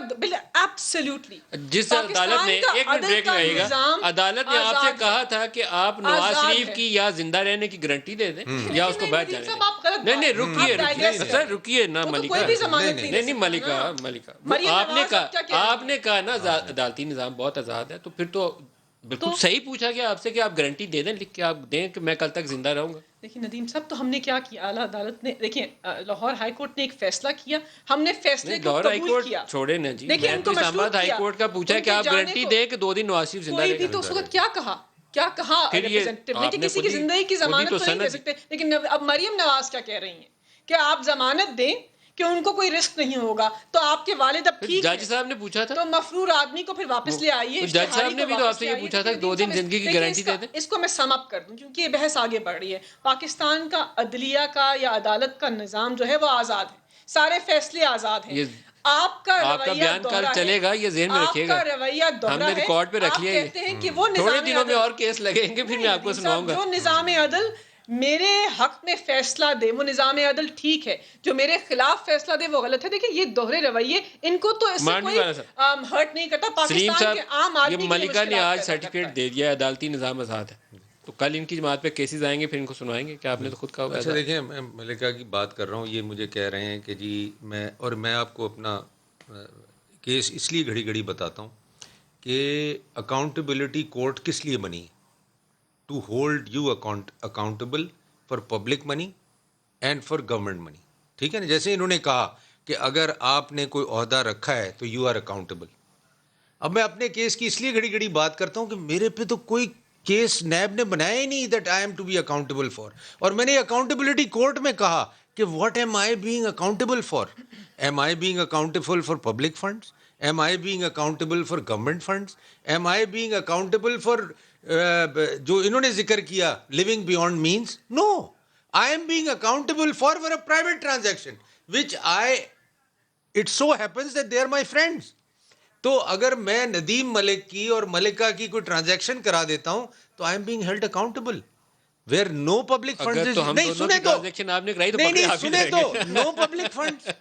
Speaker 4: ایبسلیوٹلی
Speaker 1: جس عدالت نے, ایک منٹ بریک لگے گا, عدالت نے آپ سے کہا تھا کہ آپ نواز شریف کی یا زندہ رہنے کی گارنٹی دے دیں یا اس کو بیٹھ جانے دیں. نہیں رکیے سر, رکیے نا ملکہ, نہیں ملکہ آپ نے کہا نا عدالتی نظام بہت آزاد ہے, تو پھر تو بالکل صحیح پوچھا گیا آپ سے کہ آپ گارنٹی دے دیں, لکھ کے آپ دیں کہ میں کل تک زندہ رہوں گا.
Speaker 4: دیکھیں ندیم صاحب, تو ہم نے کیا کیا, اعلیٰ عدالت نے, دیکھیں لاہور ہائی کورٹ نے ایک فیصلہ کیا, ہم نے فیصلے کو
Speaker 1: لاہور ہائی
Speaker 4: قبول
Speaker 1: کورٹ
Speaker 4: کیا.
Speaker 1: چھوڑے نا جی,
Speaker 4: دیکھیں
Speaker 1: میں
Speaker 4: ان
Speaker 1: تو
Speaker 4: کو
Speaker 1: اسلام آباد
Speaker 4: مشروط
Speaker 1: ہائی
Speaker 4: کیا,
Speaker 1: کورٹ کا پوچھا کہ آپ گارنٹی دیں کہ 2 دن نواز شریف زندہ
Speaker 4: کوئی
Speaker 1: رہے
Speaker 4: بھی
Speaker 1: گا.
Speaker 4: تو اس وقت کیا کہا ریپرزینٹیو نے کہ کسی کی زندگی کی ضمانت تو نہیں دے سکتے. لیکن اب مریم نواز کیا کہہ رہی ہیں کہ آپ ضمانت دیں کہ ان کو کوئی رسک نہیں ہوگا, تو آپ کے والد اب ٹھیک
Speaker 1: جج صاحب نے پوچھا تھا,
Speaker 4: تو مفرور آدمی کو پھر واپس لے آئیے.
Speaker 1: جج صاحب نے بھی تو آپ سے یہ پوچھا تھا 2 دن زندگی کی گارنٹی دے دیں.
Speaker 4: اس کو میں سم اپ کر دوں کیونکہ یہ بحث آگے بڑھ رہی ہے. پاکستان کا عدلیہ کا یا عدالت کا نظام جو ہے وہ آزاد ہے, سارے فیصلے آزاد ہیں. آپ کا
Speaker 1: بیان کل چلے گا, یہ ذہن میں رکھیے گا,
Speaker 4: آپ کا رویہ دوہرا ہے.
Speaker 1: ہم نے ریکارڈ پہ رکھ لیا.
Speaker 4: آپ کہتے ہیں کہ وہ
Speaker 1: تھوڑے دنوں میں اور کیس لگیں گے, پھر میں آپ کو سناؤں گا.
Speaker 4: جو نظام عدل میرے حق میں فیصلہ دے وہ نظام عدل ٹھیک ہے, جو میرے خلاف فیصلہ دے وہ غلط ہے. دیکھیں یہ دوہرے رویے ان کو تو اس سے کوئی ہرٹ نہیں کرتا. پاکستان کے عام آدمی
Speaker 1: یہ ملکہ نے آج سرٹیفکیٹ دے دیا عدالتی نظام آزاد ہے, تو کل ان کی جماعت پہ کیسز آئیں گے, پھر ان کو سنوائیں گے. کیا آپ نے تو خود کہا ہوگا.
Speaker 2: اچھا دیکھیں, میں ملکہ کی بات کر رہا ہوں, یہ مجھے کہہ رہے ہیں کہ جی میں آپ کو اپنا کیس اس لیے گھڑی بتاتا ہوں کہ اکاؤنٹیبلٹی کورٹ کس لیے بنی, to hold you accountable for public money and for government money. ٹھیک ہے نا, جیسے انہوں نے کہا کہ اگر آپ نے کوئی عہدہ رکھا ہے تو یو آر اکاؤنٹیبل. اب میں اپنے کیس کی اس لیے گھڑی بات کرتا ہوں کہ میرے پہ تو کوئی کیس نیب نے بنایا ہی نہیں that I am to be accountable for. اور میں نے اکاؤنٹیبلٹی کورٹ میں کہا کہ what am I being accountable for, am I being accountable for public funds, am I being accountable for government funds, am I being accountable for جو انہوں نے ذکر کیا living beyond means. No, I am being accountable for a private transaction which it so happens that they are my friends. تو اگر میں ندیم ملک کی اور ملکہ کی کوئی ٹرانزیکشن کرا دیتا ہوں تو I am being held accountable where no public funds is. نہیں سنے تو, نہیں سنے تو, no public funds,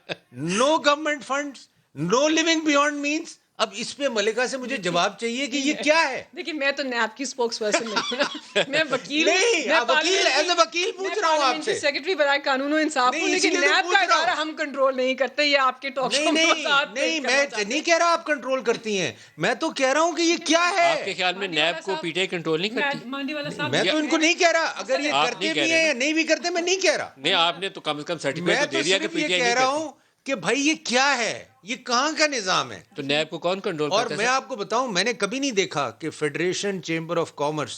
Speaker 2: no government funds, no living beyond means. اب اس پہ ملکہ سے مجھے جواب چاہیے کہ یہ کیا ہے.
Speaker 4: دیکھیں میں تو نیب کی اسپوکس پرسن نہیں, میں وکیل
Speaker 2: نہیں, وکیل ایز اے وکیل پوچھ رہا ہوں آپ سے,
Speaker 4: سیکرٹری برائے قانون و انصاف ہوں, لیکن نیب کا ادارہ ہم کنٹرول نہیں کرتے. یہ آپ کے ٹاک شو میں
Speaker 2: نہیں, میں نہیں کہہ رہا آپ کنٹرول کرتی ہیں, میں تو کہہ رہا ہوں کہ یہ کیا ہے.
Speaker 1: آپ کے خیال میں نیب کو پی ٹی آئی کنٹرول نہیں کرتی؟
Speaker 4: مانڈی والا صاحب
Speaker 2: میں تو ان کو نہیں کہہ رہا, اگر یہ کرتے بھی ہیں یا نہیں بھی کرتے میں نہیں کہہ رہا.
Speaker 1: نہیں, آپ نے تو کم از کم سرٹیفکیٹ دے دیا کہ پی ٹی آئی
Speaker 2: کہہ رہا ہوں کہ بھائی یہ کیا ہے, یہ کہاں کا نظام ہے.
Speaker 1: تو نیب کو کون کنٹرول کرتا ہے؟
Speaker 2: اور میں آپ کو بتاؤں, میں نے کبھی نہیں دیکھا کہ فیڈریشن چیمبر آف کامرس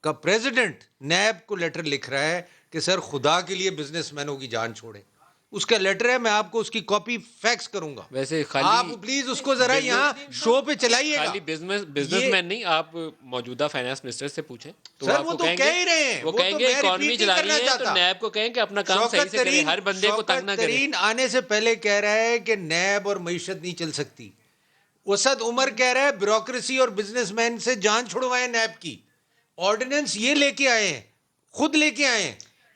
Speaker 2: کا پریزیڈنٹ نیب کو لیٹر لکھ رہا ہے کہ سر خدا کے لیے بزنس مینوں کی جان چھوڑیں. اس کا لیٹر ہے, میں آپ کو اس کی کاپی فیکس کروں گا.
Speaker 1: ویسے
Speaker 2: آپ پلیز اس کو ذرا یہاں شو پہ چلائیے گا.
Speaker 1: خالی بزنس مین نہیں, آپ موجودہ فائنانس منسٹر سے پوچھیں تو
Speaker 2: سر وہ تو کہہ ہی رہے ہیں,
Speaker 1: وہ کہیں گے اکانومی چلانی ہے تو نیب کو کہیں کہ اپنا کام صحیح سے کریں, ہر بندے کو تنگ نہ کریں.
Speaker 2: آنے سے پہلے کہہ رہا ہے کہ نیب اور معیشت نہیں چل سکتی. اسد عمر کہہ رہا ہے بیوروکریسی اور بزنس مین سے جان چھڑوائیں نیب کی. آرڈیننس یہ لے کے آئے ہیں, خود لے کے آئے ہیں,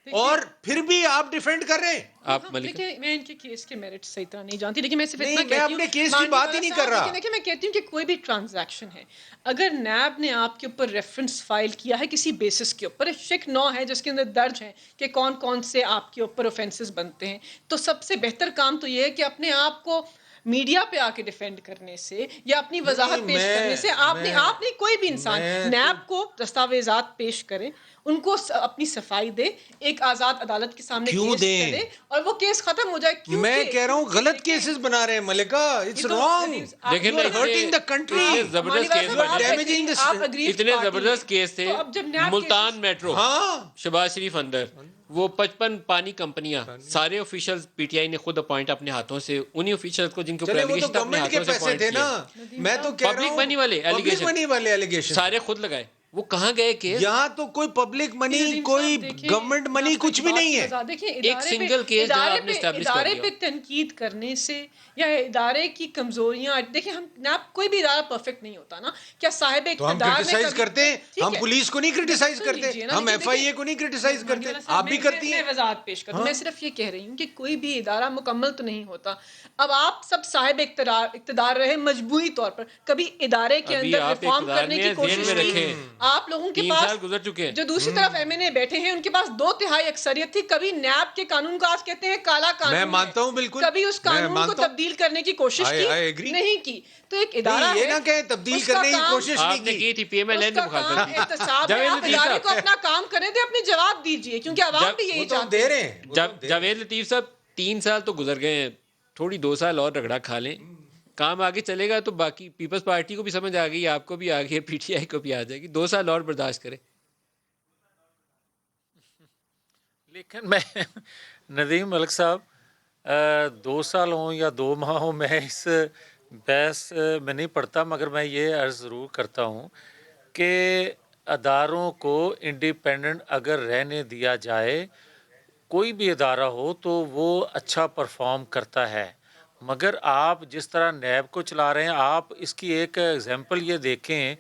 Speaker 2: اور پھر بھی آپ ڈیفینڈ کر رہے ہیں.
Speaker 1: آپ ملک
Speaker 4: دیکھیں میں ان کے کیس کے میرٹ صحیح طرح نہیں جانتی, لیکن میں صرف اتنا
Speaker 2: نہیں, میں
Speaker 4: کہتی ہوں,
Speaker 2: اپنے کیس کی بات ہی نہیں کر رہا.
Speaker 4: دیکھیں میں کہتی ہوں کہ کوئی بھی ٹرانزیکشن ہے, اگر نیب نے آپ کے اوپر ریفرنس فائل کیا ہے کسی بیسس کے اوپر, شک 9 ہے جس کے اندر درج ہے کہ کون کون سے آپ کے اوپر اوفینسز بنتے ہیں, تو سب سے بہتر کام تو یہ ہے کہ اپنے آپ کو میڈیا پہ آ کے ڈیفینڈ کرنے سے یا اپنی وضاحت پیش کرنے سے آپ نے کوئی بھی انسان نیب کو دستاویزات پیش کرے, ان کو اپنی صفائی دے, ایک آزاد عدالت کے سامنے کیس چلے اور وہ کیس ختم ہو جائے.
Speaker 2: میں کہہ رہا ہوں غلط کیسز بنا رہے ہیں ملکہ, اٹس رانگ.
Speaker 1: دیکھیں نا,
Speaker 2: ہرٹنگ دا کنٹری,
Speaker 1: زبردست کیس
Speaker 2: ڈیمیجنگ
Speaker 1: اتنے زبردست کیس تھے. ملتان میٹرو,
Speaker 2: ہاں
Speaker 1: شہباز شریف اندر, وہ 55 پانی کمپنیاں, سارے آفیشلز پی ٹی آئی نے خود اپوائنٹ اپنے ہاتھوں سے, انہی آفیشلز کو جن کے اوپر
Speaker 2: چلے, وہ تو
Speaker 1: ایلیگیشن اپنے
Speaker 2: گورنمنٹ کے
Speaker 1: ہاتھوں سے
Speaker 2: پیسے
Speaker 1: اپوائنٹ
Speaker 2: تھے
Speaker 1: کیے.
Speaker 2: نا, میں تو کہہ رہا
Speaker 1: پبلک
Speaker 2: ہوں
Speaker 1: منی والے
Speaker 2: پبلک منی والے ایلیگیشن
Speaker 1: سارے خود لگائے. وہ کہاں گئے کیس؟
Speaker 2: یہاں تو کوئی پبلک منی, کوئی گورنمنٹ منی کچھ بھی نہیں ہے.
Speaker 1: ایک سنگل کیس جہاں آپ نے اسٹیبلش کر
Speaker 4: ادارے
Speaker 1: دیا.
Speaker 4: پہ تنقید کرنے سے یا ادارے کی کمزوریاں, دیکھیں ہم کوئی بھی ادارہ پرفیکٹ نہیں ہوتا نا, کیا صاحب
Speaker 2: تو ہم
Speaker 4: اقتدار
Speaker 2: کرٹیسائز کرتے ہیں, ہم پولیس کو نہیں کرٹیسائز کرتے, ہم ایف آئی اے کو نہیں کرٹیسائز کرتے, آپ بھی کرتی ہیں.
Speaker 4: میں وضاحت پیش کرتا ہوں, میں صرف یہ کہہ رہی ہوں کہ کوئی بھی ادارہ مکمل تو نہیں ہوتا. اب آپ سب صاحب اقتدار رہے مجبوری طور پر, کبھی ادارے کے
Speaker 1: ابھی
Speaker 4: اندر
Speaker 1: آپ
Speaker 4: ریفارم
Speaker 1: اقتدار
Speaker 4: کرنے
Speaker 1: میں
Speaker 4: کی
Speaker 1: ذہن
Speaker 4: کوشش
Speaker 1: میں
Speaker 4: کی,
Speaker 1: رکھیں,
Speaker 4: آپ لوگوں کے
Speaker 1: 3
Speaker 4: پاس
Speaker 1: سال گزر چکے ہیں,
Speaker 4: جو دوسری طرف ایم این اے بیٹھے ہیں ان کے پاس 2/3 اکثریت تھی, کبھی نیب کے قانون کو آج کہتے ہیں کالا قانون,
Speaker 2: میں مانتا ہوں بالکل,
Speaker 4: کبھی اس قانون کو تبدیل کرنے کی کوشش کی نہیں کی. تو ایک ادارہ
Speaker 2: یہ نہ کہیں تبدیل کرنے کی کوشش
Speaker 1: آپ
Speaker 2: نہیں
Speaker 1: نے کی تھی, پی ایم ایل این نے مخالفت کی.
Speaker 4: احتساب ہے, آپ ادارے کو اپنا کام کرنے دیں, اپنی جواب دیجئے, کیونکہ عوام بھی یہی چاہتے
Speaker 2: دے رہے ہیں.
Speaker 1: جاوید لطیف صاحب 3 سال تو گزر گئے ہیں, تھوڑی 2 سال اور رگڑا کھا لیں, کام آگے چلے گا تو باقی پیپلز پارٹی کو بھی سمجھ آ گئی, آپ کو بھی آ گئی, پی ٹی آئی کو بھی آ جائے گی. 2 سال اور برداشت کریں.
Speaker 3: لیکن میں ندیم ملک صاحب 2 سال ہوں یا 2 ماہ ہوں, میں اس بحث میں نہیں پڑھتا, مگر میں یہ عرض ضرور کرتا ہوں کہ اداروں کو انڈیپینڈنٹ اگر رہنے دیا جائے, کوئی بھی ادارہ ہو تو وہ اچھا پرفارم کرتا ہے. مگر آپ جس طرح نیب کو چلا رہے ہیں, آپ اس کی ایک ایگزامپل یہ دیکھیں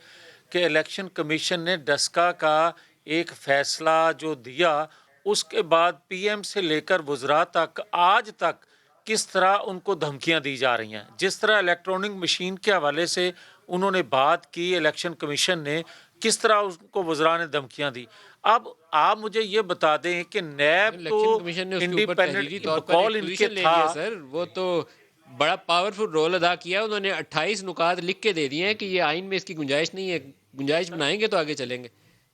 Speaker 3: کہ الیکشن کمیشن نے ڈسکا کا ایک فیصلہ جو دیا, اس کے بعد پی ایم سے لے کر وزراء تک آج تک کس طرح ان کو دھمکیاں دی جا رہی ہیں. جس طرح الیکٹرانک مشین کے حوالے سے انہوں نے بات کی, الیکشن کمیشن نے کس طرح ان کو وزراء نے دھمکیاں دی. اب آپ مجھے یہ بتا دیں کہ نیب تو
Speaker 1: الیکشن کمیشن نے اس کے اوپر تحریری
Speaker 3: انڈیپینڈنٹ
Speaker 1: طور پر
Speaker 3: بقول
Speaker 1: ایک
Speaker 3: ان کے
Speaker 1: پوزیشن لے
Speaker 3: تھا.
Speaker 1: لیا سر, وہ تو بڑا پاورفل رول ادا کیا. انہوں نے 28 نکات لکھ کے دے دیے ہیں کہ یہ آئین میں اس کی گنجائش نہیں ہے, گنجائش بنائیں گے تو آگے چلیں گے.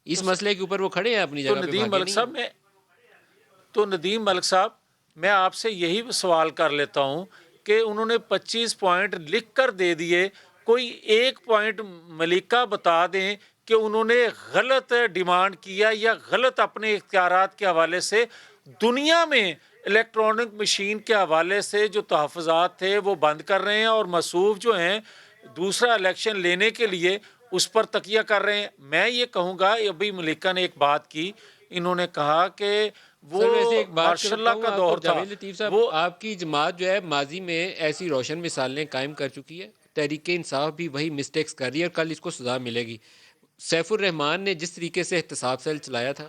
Speaker 1: اس مسئلے کے اوپر وہ کھڑے ہیں اپنی
Speaker 3: تو
Speaker 1: جگہ پہ,
Speaker 3: ندیم
Speaker 1: بھاگے
Speaker 3: ملک
Speaker 1: نہیں
Speaker 3: صاحب
Speaker 1: ہیں.
Speaker 3: ملک صاحب میں آپ سے یہی سوال کر لیتا ہوں کہ انہوں نے 25 پوائنٹ لکھ کر دے دیے, کوئی 1 پوائنٹ ملیکہ بتا دیں کہ انہوں نے غلط ڈیمانڈ کیا یا غلط اپنے اختیارات کے حوالے سے دنیا میں الیکٹرانک مشین کے حوالے سے جو تحفظات تھے وہ بند کر رہے ہیں, اور مصوف جو ہیں دوسرا الیکشن لینے کے لیے اس پر تکیہ کر رہے ہیں. میں یہ کہوں گا, ابھی ملیکہ نے ایک بات کی, انہوں نے کہا کہ وہ
Speaker 1: سر ویسے ایک بات
Speaker 3: ماشاء اللہ کا
Speaker 1: آپ
Speaker 3: دور
Speaker 1: کو,
Speaker 3: تھا.
Speaker 1: جاوید لطیف صاحب,
Speaker 3: وہ
Speaker 1: آپ کی جماعت جو ہے ماضی میں ایسی روشن مثالیں قائم کر چکی ہے, تحریک انصاف بھی وہی مسٹیکس کر رہی ہے اور کل اس کو سزا ملے گی. سیف الرحمان نے جس طریقے سے احتساب سیل چلایا تھا,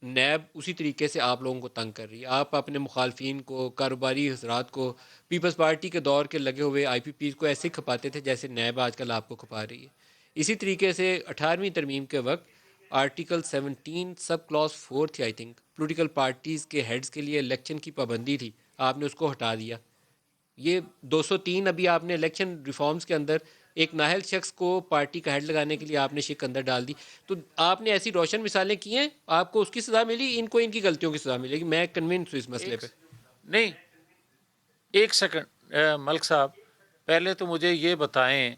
Speaker 1: نیب اسی طریقے سے آپ لوگوں کو تنگ کر رہی ہے. آپ اپنے مخالفین کو, کاروباری حضرات کو, پیپلز پارٹی کے دور کے لگے ہوئے آئی پی پیز کو ایسے کھپاتے تھے جیسے نیب آج کل آپ کو کھپا رہی ہے. اسی طریقے سے 18ویں ترمیم کے وقت آرٹیکل 17 سب کلاس 4 تھی آئی تھنک, پولیٹیکل پارٹیز کے ہیڈز کے لیے الیکشن کی پابندی تھی, آپ نے اس کو ہٹا دیا. یہ 203 ابھی آپ نے الیکشن ریفارمز کے اندر ایک نااہل شخص کو پارٹی کا ہیڈ لگانے کے لیے آپ نے شک اندر ڈال دی. تو آپ نے ایسی روشن مثالیں کی ہیں, آپ کو اس کی سزا ملی, ان کو ان کی غلطیوں کی سزا ملے گی. میں کنونس ہوں اس مسئلے پہ.
Speaker 3: نہیں, 1 سیکنڈ ملک صاحب, پہلے تو مجھے یہ بتائیں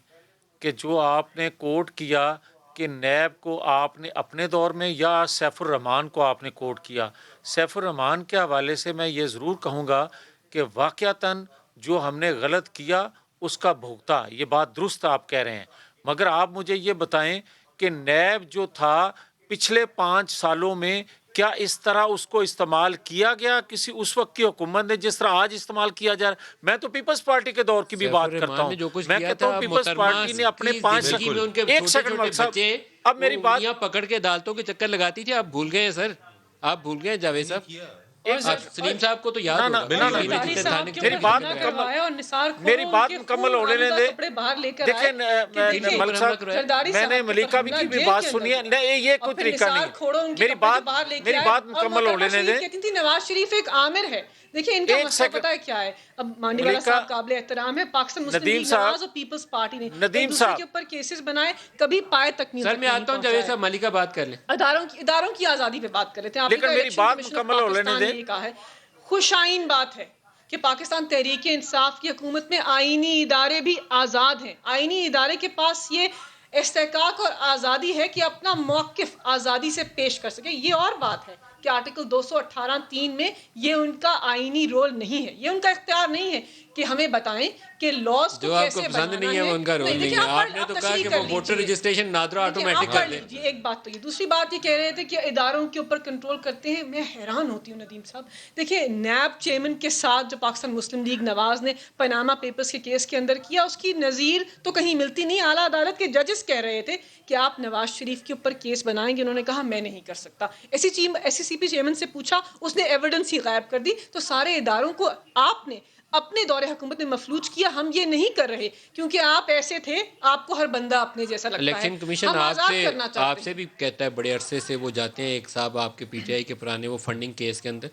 Speaker 3: کہ جو آپ نے کوٹ کیا کہ نیب کو آپ نے اپنے دور میں یا سیف الرحمان کو آپ نے کوٹ کیا, سیف الرحمان کے حوالے سے میں یہ ضرور کہوں گا کہ واقعتاً جو ہم نے غلط کیا اس کا بھگتا, یہ بات درست آپ کہہ رہے ہیں. مگر آپ مجھے یہ بتائیں کہ نیب جو تھا پچھلے 5 سالوں میں کیا اس طرح اس کو استعمال کیا گیا کسی اس وقت کی حکومت نے جس طرح آج استعمال کیا جا رہا ہے؟ میں تو پیپلز پارٹی کے دور کی بھی بات کرتا ہوں. میں کہتا ہوں پیپلز پارٹی نے اپنے 5
Speaker 1: زندگی میں ان کے
Speaker 3: ایک
Speaker 1: چھوٹے
Speaker 3: سیکنڈ
Speaker 1: چھوٹے
Speaker 3: ملک صاحب
Speaker 1: بچے
Speaker 3: اب میری بات
Speaker 1: انگلیاں پکڑ کے عدالتوں کے چکر لگاتی تھی. آپ بھول گئے ہیں سر, آپ بھول گئے ہیں جاوید صاحب. آپ سلیم صاحب کو تو یاد ہوگا
Speaker 3: میری بات مکمل ہونے دیں. دیکھیں میں نے ملیکا بھی کی بھی بات سنی ہے, یہ کوئی طریقہ نہیں ہے. میری بات مکمل ہونے دیں.
Speaker 4: نواز شریف ایک عامر ہے. دیکھیں ان کا مسئلہ پتہ ہے کیا ہے. اب مانڈی والا صاحب قابل احترام ہے, پاکستان مسلم لیگ نواز اور پیپلز پارٹی نے ایک دوسرے کے اوپر کیسز بنائے, کبھی پائے تک نہیں.
Speaker 1: سر میں آتا ہوں جاوید صاحب, ملکہ بات کر لیں.
Speaker 4: اداروں کی آزادی پہ بات کر رہے تھے.
Speaker 3: لیکن میری بات مکمل ہونے دیں.
Speaker 4: یہ کہا ہے خوش آئین بات ہے کہ پاکستان تحریک انصاف کی حکومت میں آئینی ادارے بھی آزاد ہیں. آئینی ادارے کے پاس یہ استحقاق اور آزادی ہے کہ اپنا موقف آزادی سے پیش کر سکے. یہ اور بات ہے کہ آرٹیکل 218(3) میں یہ ان کا آئینی رول نہیں ہے, یہ ان کا اختیار نہیں ہے کہ ہمیں بتائیں کہ لاز کو
Speaker 1: جو آپ
Speaker 4: کیسے
Speaker 1: کو پسند
Speaker 4: بنانا
Speaker 1: نہیں ہے وہ ان کا رول نہیں ہے. آپ نے تو کہا کہ وہ ووٹر رجسٹریشن نادرا آٹومیٹک کر دیں.
Speaker 4: ایک بات تو یہ, دوسری بات یہ کہہ رہے تھے کہ اداروں کے اوپر کنٹرول کرتے ہیں. میں حیران ہوتی ہوں ندیم صاحب. دیکھیں نیب چیئرمین کے ساتھ جو پاکستان مسلم لیگ نواز نے پاناما پیپرز کے کیس کے اندر کیا, اس کی نظیر تو کہیں ملتی نہیں. اعلیٰ عدالت کے ججز کہہ رہے تھے کہ آپ نواز شریف کے اوپر کیس بنائیں گے, انہوں نے کہا میں نہیں کر سکتا. ایس سی پی چیئرمین سے پوچھا, اس نے ایویڈنس ہی غائب کر دی. تو سارے اداروں کو آپ نے اپنے دور حکومت میں مفلوج کیا. ہم یہ نہیں کر رہے کیونکہ آپ ایسے تھے, آپ کو ہر بندہ اپنے جیسا لگتا ہے.
Speaker 1: الیکشن کمیشن آپ سے بھی کہتا ہے بڑے عرصے سے وہ جاتے ہیں, ایک صاحب آپ کے پی ٹی آئی کے پرانے وہ فنڈنگ کیس کے اندر,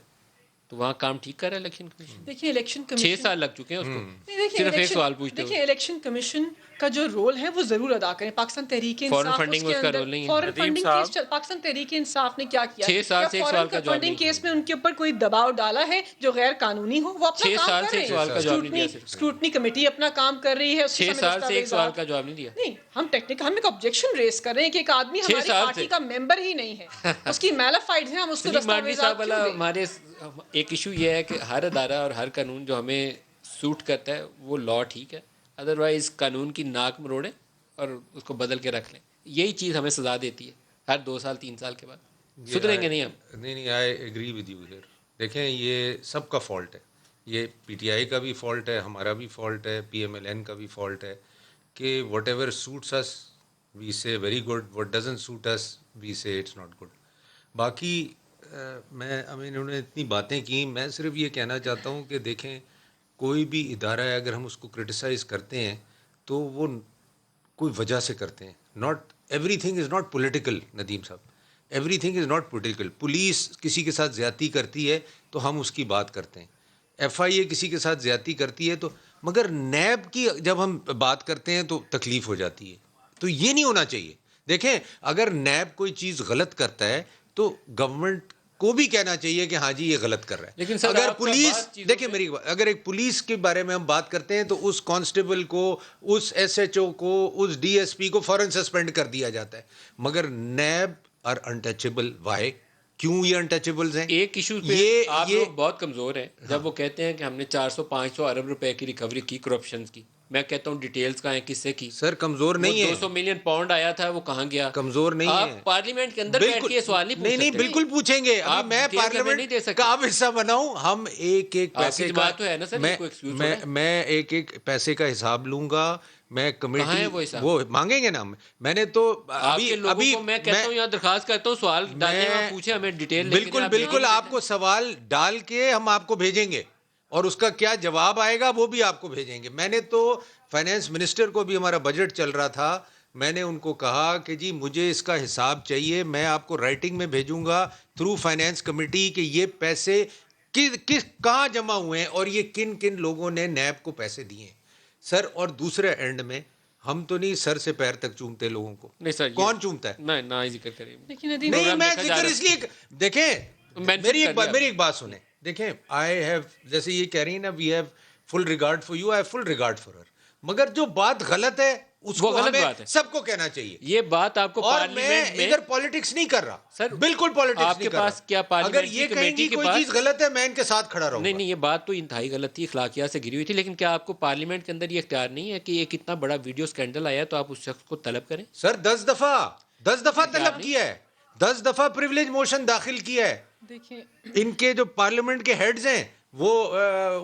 Speaker 1: تو وہاں کام ٹھیک کر رہا ہے الیکشن کمیشن.
Speaker 4: دیکھیے الیکشن کمیشن
Speaker 1: 6 سال لگ چکے ہیں اس کو, صرف ایک سوال پوچھتے ہیں.
Speaker 4: دیکھیں الیکشن کمیشن کا جو رول ہے وہ ضرور ادا کریں. پاکستان تحریک انصاف
Speaker 1: فورن فنڈنگ اس کا رول نہیں ہے.
Speaker 4: فورن فنڈنگ کیس پاکستان تحریک انصاف نے کیا کیا
Speaker 1: 6 سال سے ایک سوال کا جواب
Speaker 4: فنڈنگ
Speaker 1: نہیں
Speaker 4: کیس میں ان کے اوپر کوئی دباؤ ڈالا ہے جو غیر قانونی ہو, وہ اپنا
Speaker 1: 6
Speaker 4: کام
Speaker 1: سال
Speaker 4: کر
Speaker 1: سے
Speaker 4: رہے
Speaker 1: ایک سوال کا جواب نہیں دیا.
Speaker 4: اسکروٹنی کمیٹی اپنا کام کر رہی ہے.
Speaker 1: 6 سال سے ایک سوال کا جواب نہیں دیا.
Speaker 4: نہیں, ہم ٹیکنیکل ہم ایک آبجیکشن ریز کر رہے ہیں کہ ایک آدمی ہماری پارٹی کا ممبر ہی نہیں ہے, اس کی میلافائڈ ہے, ہم اس کو دستاویزات کیوں دیں.
Speaker 1: ہمارے ایک ایشو یہ ہے کہ ہر ادارہ اور ہر قانون جو ہمیں سوٹ کرتا ہے وہ لا ٹھیک ہے, ادروائز قانون کی ناک مروڑیں اور اس کو بدل کے رکھ لیں. یہی چیز ہمیں سزا دیتی ہے ہر 2 سال 3 سال کے بعد. سدھریں گے نہیں ہم.
Speaker 2: نہیں I agree with you here. دیکھیں یہ سب کا فالٹ ہے, یہ پی ٹی آئی کا بھی فالٹ ہے, ہمارا بھی فالٹ ہے, پی ایم ایل این کا بھی فالٹ ہے کہ whatever suits us we say very good, what doesn't suit us we say it's not good. باقی انہوں نے اتنی باتیں کی, میں صرف یہ کہنا چاہتا ہوں کہ دیکھیں کوئی بھی ادارہ ہے اگر ہم اس کو کرٹیسائز کرتے ہیں تو وہ کوئی وجہ سے کرتے ہیں. Not everything is not political Nadeem sahib, everything is not political. Police کسی کے ساتھ زیادتی کرتی ہے تو ہم اس کی بات کرتے ہیں, ایف آئی اے کسی کے ساتھ زیادتی کرتی ہے تو, مگر نیب کی جب ہم بات کرتے ہیں تو تکلیف ہو جاتی ہے. تو یہ نہیں ہونا چاہیے. دیکھیں اگر نیب کوئی چیز غلط کرتا ہے تو گورنمنٹ کو بھی کہنا چاہیے کہ ہاں جی یہ غلط کر رہا ہے.
Speaker 1: لیکن سر
Speaker 2: اگر پولیس, دیکھیں میری اگر ایک پولیس کے بارے میں ہم بات کرتے ہیں تو اس کانسٹیبل کو, اس ایس ایچ او کو, اس ڈی ایس پی کو فوراً سسپینڈ کر دیا جاتا ہے. مگر نیب آر انٹچیبل. وائی, کیوں یہ انٹچیبلز ہیں؟
Speaker 1: ایک ایشو پہ آپ لوگ بہت کمزور ہیں. جب وہ کہتے ہیں کہ ہم نے 400-500 ارب روپے کی ریکوری کی کرپشنز کی, میں کہتا ہوں ڈیٹیلز کہاں ہیں, کس سے کی؟
Speaker 2: سر کمزور نہیں ہے.
Speaker 1: 200 ملین پاؤنڈ آیا تھا, وہ کہاں گیا؟
Speaker 2: کمزور نہیں ہے.
Speaker 1: آپ پارلیمنٹ کے اندر بیٹھ کے سوال نہیں پوچھ سکتے.
Speaker 2: نہیں بالکل پوچھیں گے. ابھی میں پارلیمنٹ کا اب حصہ بناؤں, ہم ایک ایک پیسے کا, میں ایک ایک پیسے کا حساب لوں گا. میں کمیٹی وہ مانگیں گے نا, میں نے تو ابھی
Speaker 1: میں کہتا ہوں یہاں درخواست کرتا ہوں سوال ڈالیں, پوچھیں ہمیں ڈیٹیل.
Speaker 2: بالکل آپ کو سوال ڈال کے ہم آپ کو بھیجیں گے, اور اس کا کیا جواب آئے گا وہ بھی آپ کو بھیجیں گے. میں نے تو فائنانس منسٹر کو بھی, ہمارا بجٹ چل رہا تھا, میں نے ان کو کہا کہ جی مجھے اس کا حساب چاہیے, میں آپ کو رائٹنگ میں بھیجوں گا تھرو فائنانس کمیٹی کہ یہ پیسے کہاں جمع ہوئے ہیں اور یہ کن کن لوگوں نے نیب کو پیسے دیے ہیں. سر اور دوسرے اینڈ میں ہم تو نہیں سر سے پیر تک چومتے لوگوں کو. کون چومتا ہے؟
Speaker 1: نہ ذکر کریں.
Speaker 2: نہیں میں ذکر اس لیے, دیکھیں میری ایک بات سنیں. دیکھیں آئی ہیو, جیسے یہ کہہ رہی ہیں نا, we have full regard for you, I have full regard for her. مگر جو بات غلط ہے اس کو ہمیں سب کو کہنا چاہیے.
Speaker 1: یہ بات آپ کو
Speaker 2: پارلیمنٹ میں ادھر پالیٹکس نہیں کر رہا سر, بالکل پالیٹکس نہیں کر رہا. اگر یہ کہیں گی کوئی چیز غلط ہے میں ان کے ساتھ کھڑا رہوں گا.
Speaker 1: نہیں یہ بات تو انتہائی غلط تھی, اخلاقیات سے گری ہوئی تھی. لیکن کیا آپ کو پارلیمنٹ کے اندر یہ اختیار نہیں ہے کہ ایک اتنا بڑا ویڈیو اسکینڈل آیا ہے تو آپ اس شخص کو طلب کریں؟
Speaker 2: سر 10 دفعہ طلب کیا ہے, 10 دفعہ پریولیج موشن داخل کیا ہے.
Speaker 4: دیکھیں
Speaker 2: ان کے جو پارلیمنٹ کے ہیڈز ہیں وہ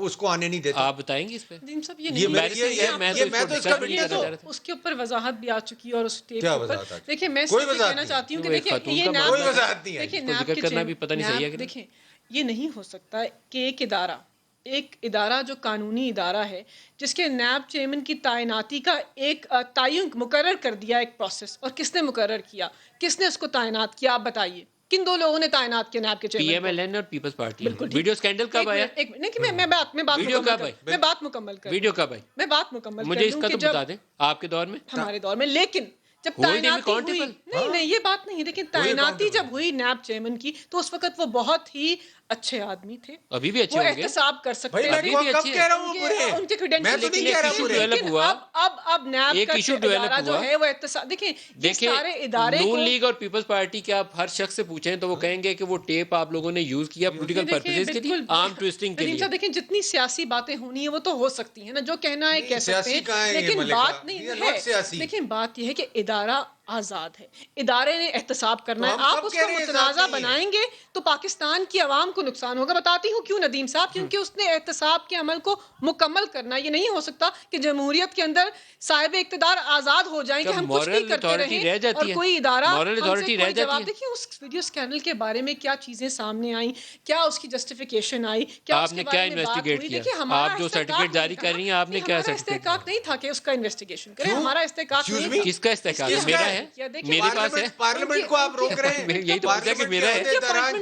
Speaker 2: اس کو آنے نہیں دیتے.
Speaker 1: آپ بتائیں گے اس پہ؟
Speaker 4: ندیم صاحب
Speaker 2: یہ میں تو اس کا
Speaker 4: یہ تو اس کے اوپر وضاحت بھی آ چکی ہے اور اس ٹیپ کے اوپر دیکھیں میں
Speaker 2: کوئی
Speaker 4: صرف کہنا چاہتی ہوں کہ دیکھیں یہ نیب
Speaker 2: کوئی وضاحت نہیں ہے.
Speaker 4: دیکھیں
Speaker 1: ذکر
Speaker 4: نیب کے
Speaker 1: کرنا بھی پتہ نہیں صحیح ہے کہ
Speaker 4: دیکھیں یہ نہیں ہو سکتا کہ ایک ادارہ جو قانونی ادارہ ہے جس کے نیب چیئرمین کی تعیناتی کا ایک تعین مقرر کر دیا ایک پروسیس, اور کس نے مقرر کیا, کس نے اس کو تعینات کیا, آپ بتائیے کن دو لوگوں نے تعینات کیا نیب کے
Speaker 1: پی
Speaker 4: چیئرمین
Speaker 1: ایم
Speaker 4: کو؟
Speaker 1: ایل این اور پیپلز پارٹی.
Speaker 4: بالکل ٹھیک.
Speaker 1: ویڈیو اسکینڈل کب آیا؟
Speaker 4: میں بات مکمل کر
Speaker 1: ویڈیو کب آئی؟
Speaker 4: میں بات مکمل
Speaker 1: مجھے اس کا تو بتا دیں. آپ کے دور میں؟
Speaker 4: ہمارے دور میں. لیکن جب تعیناتی ہوئی, نہیں یہ بات نہیں, لیکن تعیناتی جب ہوئی نیب چیئرمین کی تو اس وقت وہ بہت ہی اچھے آدمی تھے,
Speaker 1: ابھی بھی اچھے
Speaker 4: وہ
Speaker 1: ہوں گے.
Speaker 4: احتساب کر سکتے
Speaker 2: بھائی
Speaker 4: تھے,
Speaker 2: میں کب کہہ رہا ہوں برے,
Speaker 4: ان کے
Speaker 2: میں تو نہیں کہہ رہا برے.
Speaker 1: ڈیولپ ہوا
Speaker 4: اب نیب کا ادارہ جو ہے وہ احتساب, دیکھیں سارے ادارے
Speaker 1: نون لیگ اور پیپلز پارٹی کے آپ ہر شخص سے پوچھیں تو وہ کہیں گے کہ وہ ٹیپ آپ لوگوں نے یوز کیا پولیٹیکل پرپسز کے لیے, عام ٹویسٹنگ کے لیے.
Speaker 4: دیکھیں جتنی سیاسی باتیں ہونی ہیں وہ تو ہو سکتی ہیں نا, جو کہنا ہے کہہ سکتے ہیں, لیکن بات نہیں ہے. لیکن بات یہ ہے کہ ادارہ آزاد ہے, ادارے نے احتساب کرنا ہے. آپ اس کو متنازع بنائیں گے تو پاکستان کی عوام کو نقصان ہوگا. بتاتی ہوں کیوں ندیم صاحب, کیونکہ اس نے احتساب کے عمل کو مکمل کرنا. یہ نہیں ہو سکتا کہ جمہوریت کے اندر صاحب اقتدار آزاد ہو جائیں کہ ہم کچھ بھی کرتے رہیں اور کوئی ادارہ ہم سے کوئی جواب. دیکھیے اس ویڈیو اسکینڈل کے بارے میں کیا چیزیں سامنے آئیں, کیا اس کی جسٹیفیکیشن آئی, کیا اس کے بارے میں بات ہوئی. دیکھیے ہمارا
Speaker 1: جو سرٹیفکیٹ جاری کر رہی ہیں آپ نے کیا
Speaker 4: استحقاق نہیں تھا کہ اس کا انویسٹیگیشن کریں. ہمارا استحقاق نہیں تھا.
Speaker 1: کس کا استحقاق ہے؟ میرا ہے, میرے پاس ہے.
Speaker 2: پارلیمنٹ کو آپ روک رہے ہیں,
Speaker 1: یہی تو پوچھا کہ میرا ہے.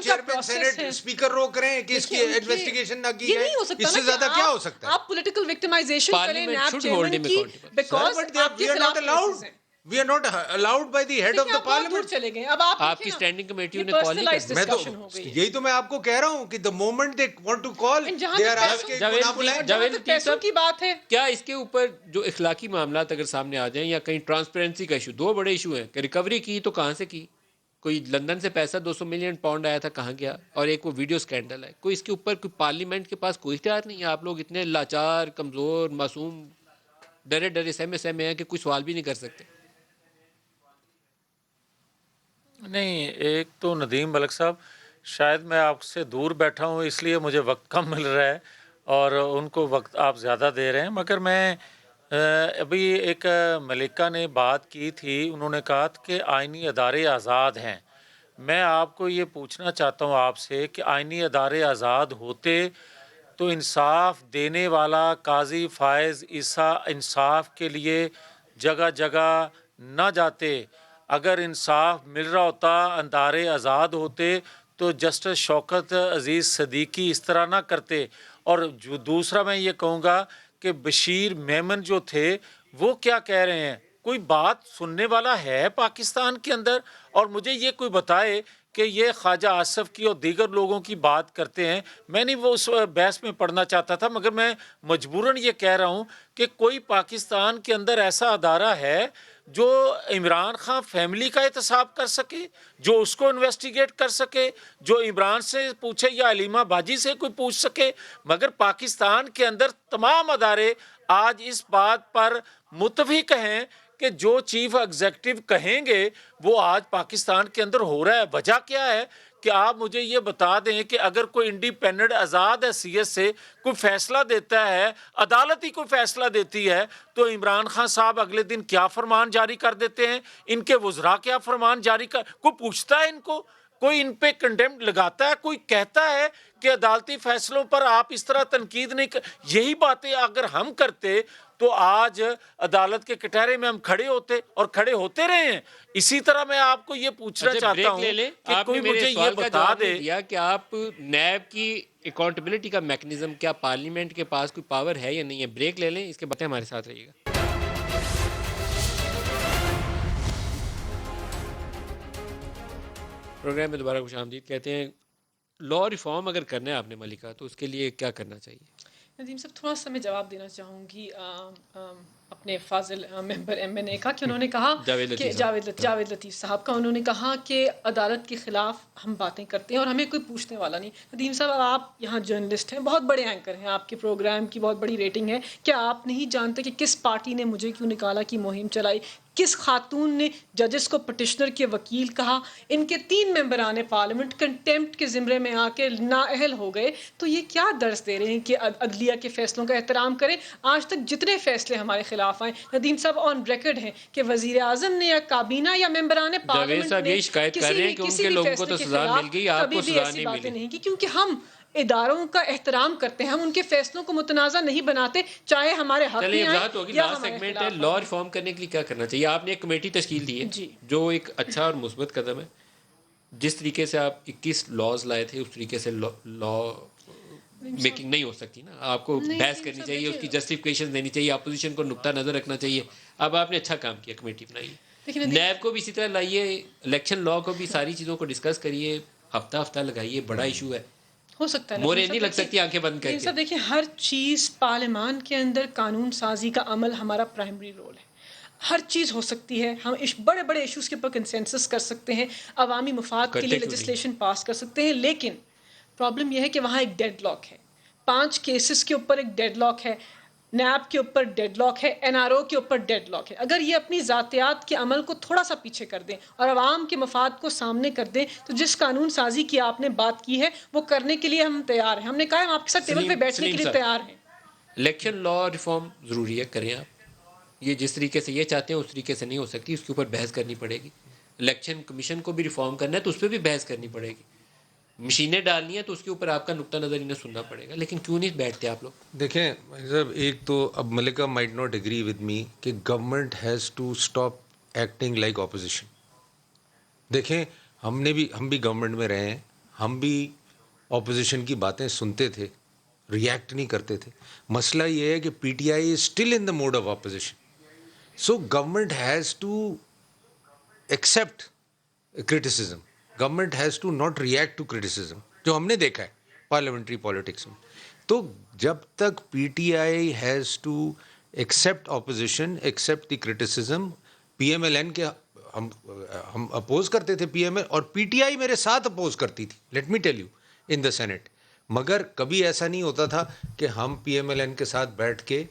Speaker 2: چیئرمین سینیٹ اسپیکر روک رہے ہیں کہ اس کی انویسٹیگیشن نہ کی
Speaker 4: یہ
Speaker 2: جائے.
Speaker 4: نہیں ہو سکتا
Speaker 2: اس سے زیادہ کیا ہو سکتا ہے؟
Speaker 4: آپ پولیٹیکل وکٹمائزیشن کریں نیب چیئرمین کی, بیکاز آپ کے خلاف کیسز ہیں.
Speaker 2: We are not allowed by the head of the parliament.
Speaker 4: چلے گئے. اب
Speaker 1: آپ کی اسٹینڈنگ کمیٹیوں نے کال نہیں کی.
Speaker 2: میں تو یہی تو میں آپ کو کہہ رہا ہوں کہ the moment they want to call they are asking گناہ بلائیں.
Speaker 1: جاوید
Speaker 4: پیسوں کی بات ہے,
Speaker 1: کیا اس کے اوپر جو اخلاقی معاملات اگر سامنے آ جائیں یا کہیں ٹرانسپیرنسی کا ایشو, دو بڑے ایشو ہیں کہ ریکوری کی تو کہاں سے کی, کوئی لندن سے پیسہ 200 ملین پاؤنڈ آیا تھا کہاں گیا, اور ایک وہ ویڈیو اسکینڈل ہے. کوئی اس کے اوپر کوئی پارلیمنٹ کے پاس کوئی اختیار نہیں ہے. آپ لوگ اتنے لاچار, کمزور, معصوم, ڈرے سہمے ہیں کہ کوئی سوال بھی نہیں کر سکتے.
Speaker 3: نہیں, ایک تو ندیم ملک صاحب, شاید میں آپ سے دور بیٹھا ہوں اس لیے مجھے وقت کم مل رہا ہے اور ان کو وقت آپ زیادہ دے رہے ہیں. مگر میں ابھی ایک ملکہ نے بات کی تھی, انہوں نے کہا کہ آئینی ادارے آزاد ہیں. میں آپ کو یہ پوچھنا چاہتا ہوں آپ سے کہ آئینی ادارے آزاد ہوتے تو انصاف دینے والا قاضی فائز عیسیٰ انصاف کے لیے جگہ جگہ نہ جاتے. اگر انصاف مل رہا ہوتا, ادارے آزاد ہوتے تو جسٹس شوکت عزیز صدیقی اس طرح نہ کرتے. اور جو دوسرا میں یہ کہوں گا کہ بشیر میمن جو تھے وہ کیا کہہ رہے ہیں, کوئی بات سننے والا ہے پاکستان کے اندر؟ اور مجھے یہ کوئی بتائے کہ یہ خواجہ آصف کی اور دیگر لوگوں کی بات کرتے ہیں. میں نہیں وہ اس بحث میں پڑھنا چاہتا تھا, مگر میں مجبوراً یہ کہہ رہا ہوں کہ کوئی پاکستان کے اندر ایسا ادارہ ہے جو عمران خان فیملی کا احتساب کر سکے, جو اس کو انویسٹیگیٹ کر سکے, جو عمران سے پوچھے یا علیمہ باجی سے کوئی پوچھ سکے. مگر پاکستان کے اندر تمام ادارے آج اس بات پر متفق ہیں کہ جو چیف ایگزیکٹو کہیں گے وہ آج پاکستان کے اندر ہو رہا ہے. وجہ کیا ہے کہ آپ مجھے یہ بتا دیں کہ اگر کوئی انڈیپینڈنٹ آزاد حیثیت سے کوئی فیصلہ دیتا ہے, عدالت ہی کوئی فیصلہ دیتی ہے, تو عمران خان صاحب اگلے دن کیا فرمان جاری کر دیتے ہیں, ان کے وزراء کیا فرمان جاری کوئی پوچھتا ہے ان کو, کوئی ان پہ کنڈیمڈ لگاتا ہے, کوئی کہتا ہے کہ عدالتی فیصلوں پر آپ اس طرح تنقید نہیں یہی باتیں اگر ہم کرتے تو آج عدالت کے کٹہرے میں ہم کھڑے ہوتے اور کھڑے ہوتے رہے ہیں. اسی طرح میں آپ کو یہ پوچھنا چاہتا ہوں کہ کوئی مجھے یہ بتا دے
Speaker 1: کہ آپ نیب کی اکاؤنٹیبلٹی کا میکنزم کیا پارلیمنٹ کے پاس کوئی پاور ہے یا نہیں ہے. بریک لے لیں, اس کے بعد ہمارے ساتھ رہیے گا. پروگرام میں دوبارہ خوش آمدید کہتے ہیں. لا ریفارم اگر کرنا ہے آپ نے ملکہ, تو اس کے لیے کیا کرنا چاہیے؟
Speaker 4: ندیم صاحب تھوڑا سا میں جواب دینا چاہوں گی اپنے فاضل ممبر ایم این اے کا, کہ انہوں نے کہا کہ جاوید لطیف صاحب کا, انہوں نے کہا کہ عدالت کے خلاف ہم باتیں کرتے ہیں اور ہمیں کوئی پوچھنے والا نہیں. ندیم صاحب آپ یہاں جرنلسٹ ہیں, بہت بڑے اینکر ہیں, آپ کے پروگرام کی بہت بڑی ریٹنگ ہے, کیا آپ نہیں جانتے کہ کس پارٹی نے مجھے کیوں نکالا کی مہم چلائی, کس خاتون نے ججز کو پٹیشنر کے وکیل کہا, ان کے 3 ممبران پارلیمنٹ کنٹیمپٹ کے زمرے میں آ کے نااہل ہو گئے. تو یہ کیا درس دے رہے ہیں کہ عدلیہ کے فیصلوں کا احترام کریں. آج تک جتنے فیصلے ہمارے خلاف آئے, ندیم صاحب آن ریکارڈ ہیں کہ وزیر اعظم نے یا کابینہ یا ممبران پارلیمنٹ
Speaker 1: صاحب
Speaker 4: نے
Speaker 1: یہ شکایت کر رہے ہیں کہ ان کے لوگوں کو تو سزا مل گئی, آپ کو سزا نہیں ملی.
Speaker 4: نہیں کی, کیونکہ ہم اداروں کا احترام کرتے ہیں, ہم ان کے فیصلوں کو متنازع نہیں بناتے, چاہے ہمارے حق
Speaker 1: چلیے
Speaker 4: میں
Speaker 1: وضاحت
Speaker 4: آئے
Speaker 1: ہوگی.
Speaker 4: یا
Speaker 1: لاسٹ
Speaker 4: ہمارے
Speaker 1: سیگمنٹ ہے,
Speaker 4: خلاف
Speaker 1: لا
Speaker 4: آئے.
Speaker 1: ریفارم کرنے کے لیے کیا کرنا چاہیے. آپ نے ایک کمیٹی تشکیل دی ہے
Speaker 4: جی.
Speaker 1: جو ایک اچھا اور مثبت قدم ہے. جس طریقے سے آپ 21 لاز لائے تھے اس طریقے سے لا میکنگ نہیں ہو سکتی نا. آپ کو بحث کرنی چاہیے, اس کی جسٹیفیکیشن دینی چاہیے, اپوزیشن کو نقطہ نظر رکھنا چاہیے. اب آپ نے اچھا کام کیا, کمیٹی بنائی. نیب کو بھی اسی طرح لائیے, الیکشن لا کو بھی ساری چیزوں کو ڈسکس کریے, ہفتہ ہفتہ لگائیے, بڑا ایشو ہے.
Speaker 4: ہو سکتا ہے
Speaker 1: مورے نہیں لگ سکتی آنکھیں بند کر کے.
Speaker 4: صاحب دیکھیں, ہر چیز پارلیمان کے اندر قانون سازی کا عمل ہمارا پرائمری رول ہے. ہر چیز ہو سکتی ہے, ہم بڑے بڑے ایشوز کے اوپر کنسنسس کر سکتے ہیں, عوامی مفاد کے لیے لیجسلیشن پاس کر سکتے ہیں, لیکن پرابلم یہ ہے کہ وہاں ایک ڈیڈ لاک ہے. 5 کیسز کے اوپر ایک ڈیڈ لاک ہے, نیب کے اوپر ڈیڈ لاک ہے, این آر او کے اوپر ڈیڈ لاک ہے. اگر یہ اپنی ذاتیات کے عمل کو تھوڑا سا پیچھے کر دیں اور عوام کے مفاد کو سامنے کر دیں, تو جس قانون سازی کی آپ نے بات کی ہے وہ کرنے کے لیے ہم تیار ہیں. ہم نے کہا ہم آپ کے ساتھ ٹیبل پہ بیٹھنے کے لیے تیار ہیں.
Speaker 1: الیکشن لا ریفارم ضروری ہے, کریں آپ. یہ جس طریقے سے یہ چاہتے ہیں اس طریقے سے نہیں ہو سکتی, اس کے اوپر بحث کرنی پڑے گی. الیکشن کمیشن کو بھی ریفارم کرنا ہے تو اس پہ بھی بحث کرنی پڑے گی. مشینیں ڈالنی ہے تو اس کے اوپر آپ کا نقطہ نظر انہیں سننا پڑے گا. لیکن کیوں نہیں بیٹھتے آپ لوگ؟
Speaker 2: دیکھیں صاحب, ایک تو اب Malika might not agree with me کہ government has to stop acting like opposition. دیکھیں ہم بھی گورنمنٹ میں رہے ہیں, ہم بھی اپوزیشن کی باتیں سنتے تھے, ریئیکٹ نہیں کرتے تھے. مسئلہ یہ ہے کہ P T I is still in the mode of opposition. So government has to accept criticism. Government has to not react to criticism, جو ہم نے دیکھا ہے پارلیمنٹری پالیٹکس میں. تو جب تک P T I has to accept opposition, accept the criticism, P M L N کے ہم اپوز کرتے تھے پی ایم ایل, اور پی ٹی آئی میرے ساتھ اپوز کرتی تھی, let me tell you, in the Senate. مگر کبھی ایسا نہیں ہوتا تھا کہ ہم پی ایم ایل این کے ساتھ بیٹھ کے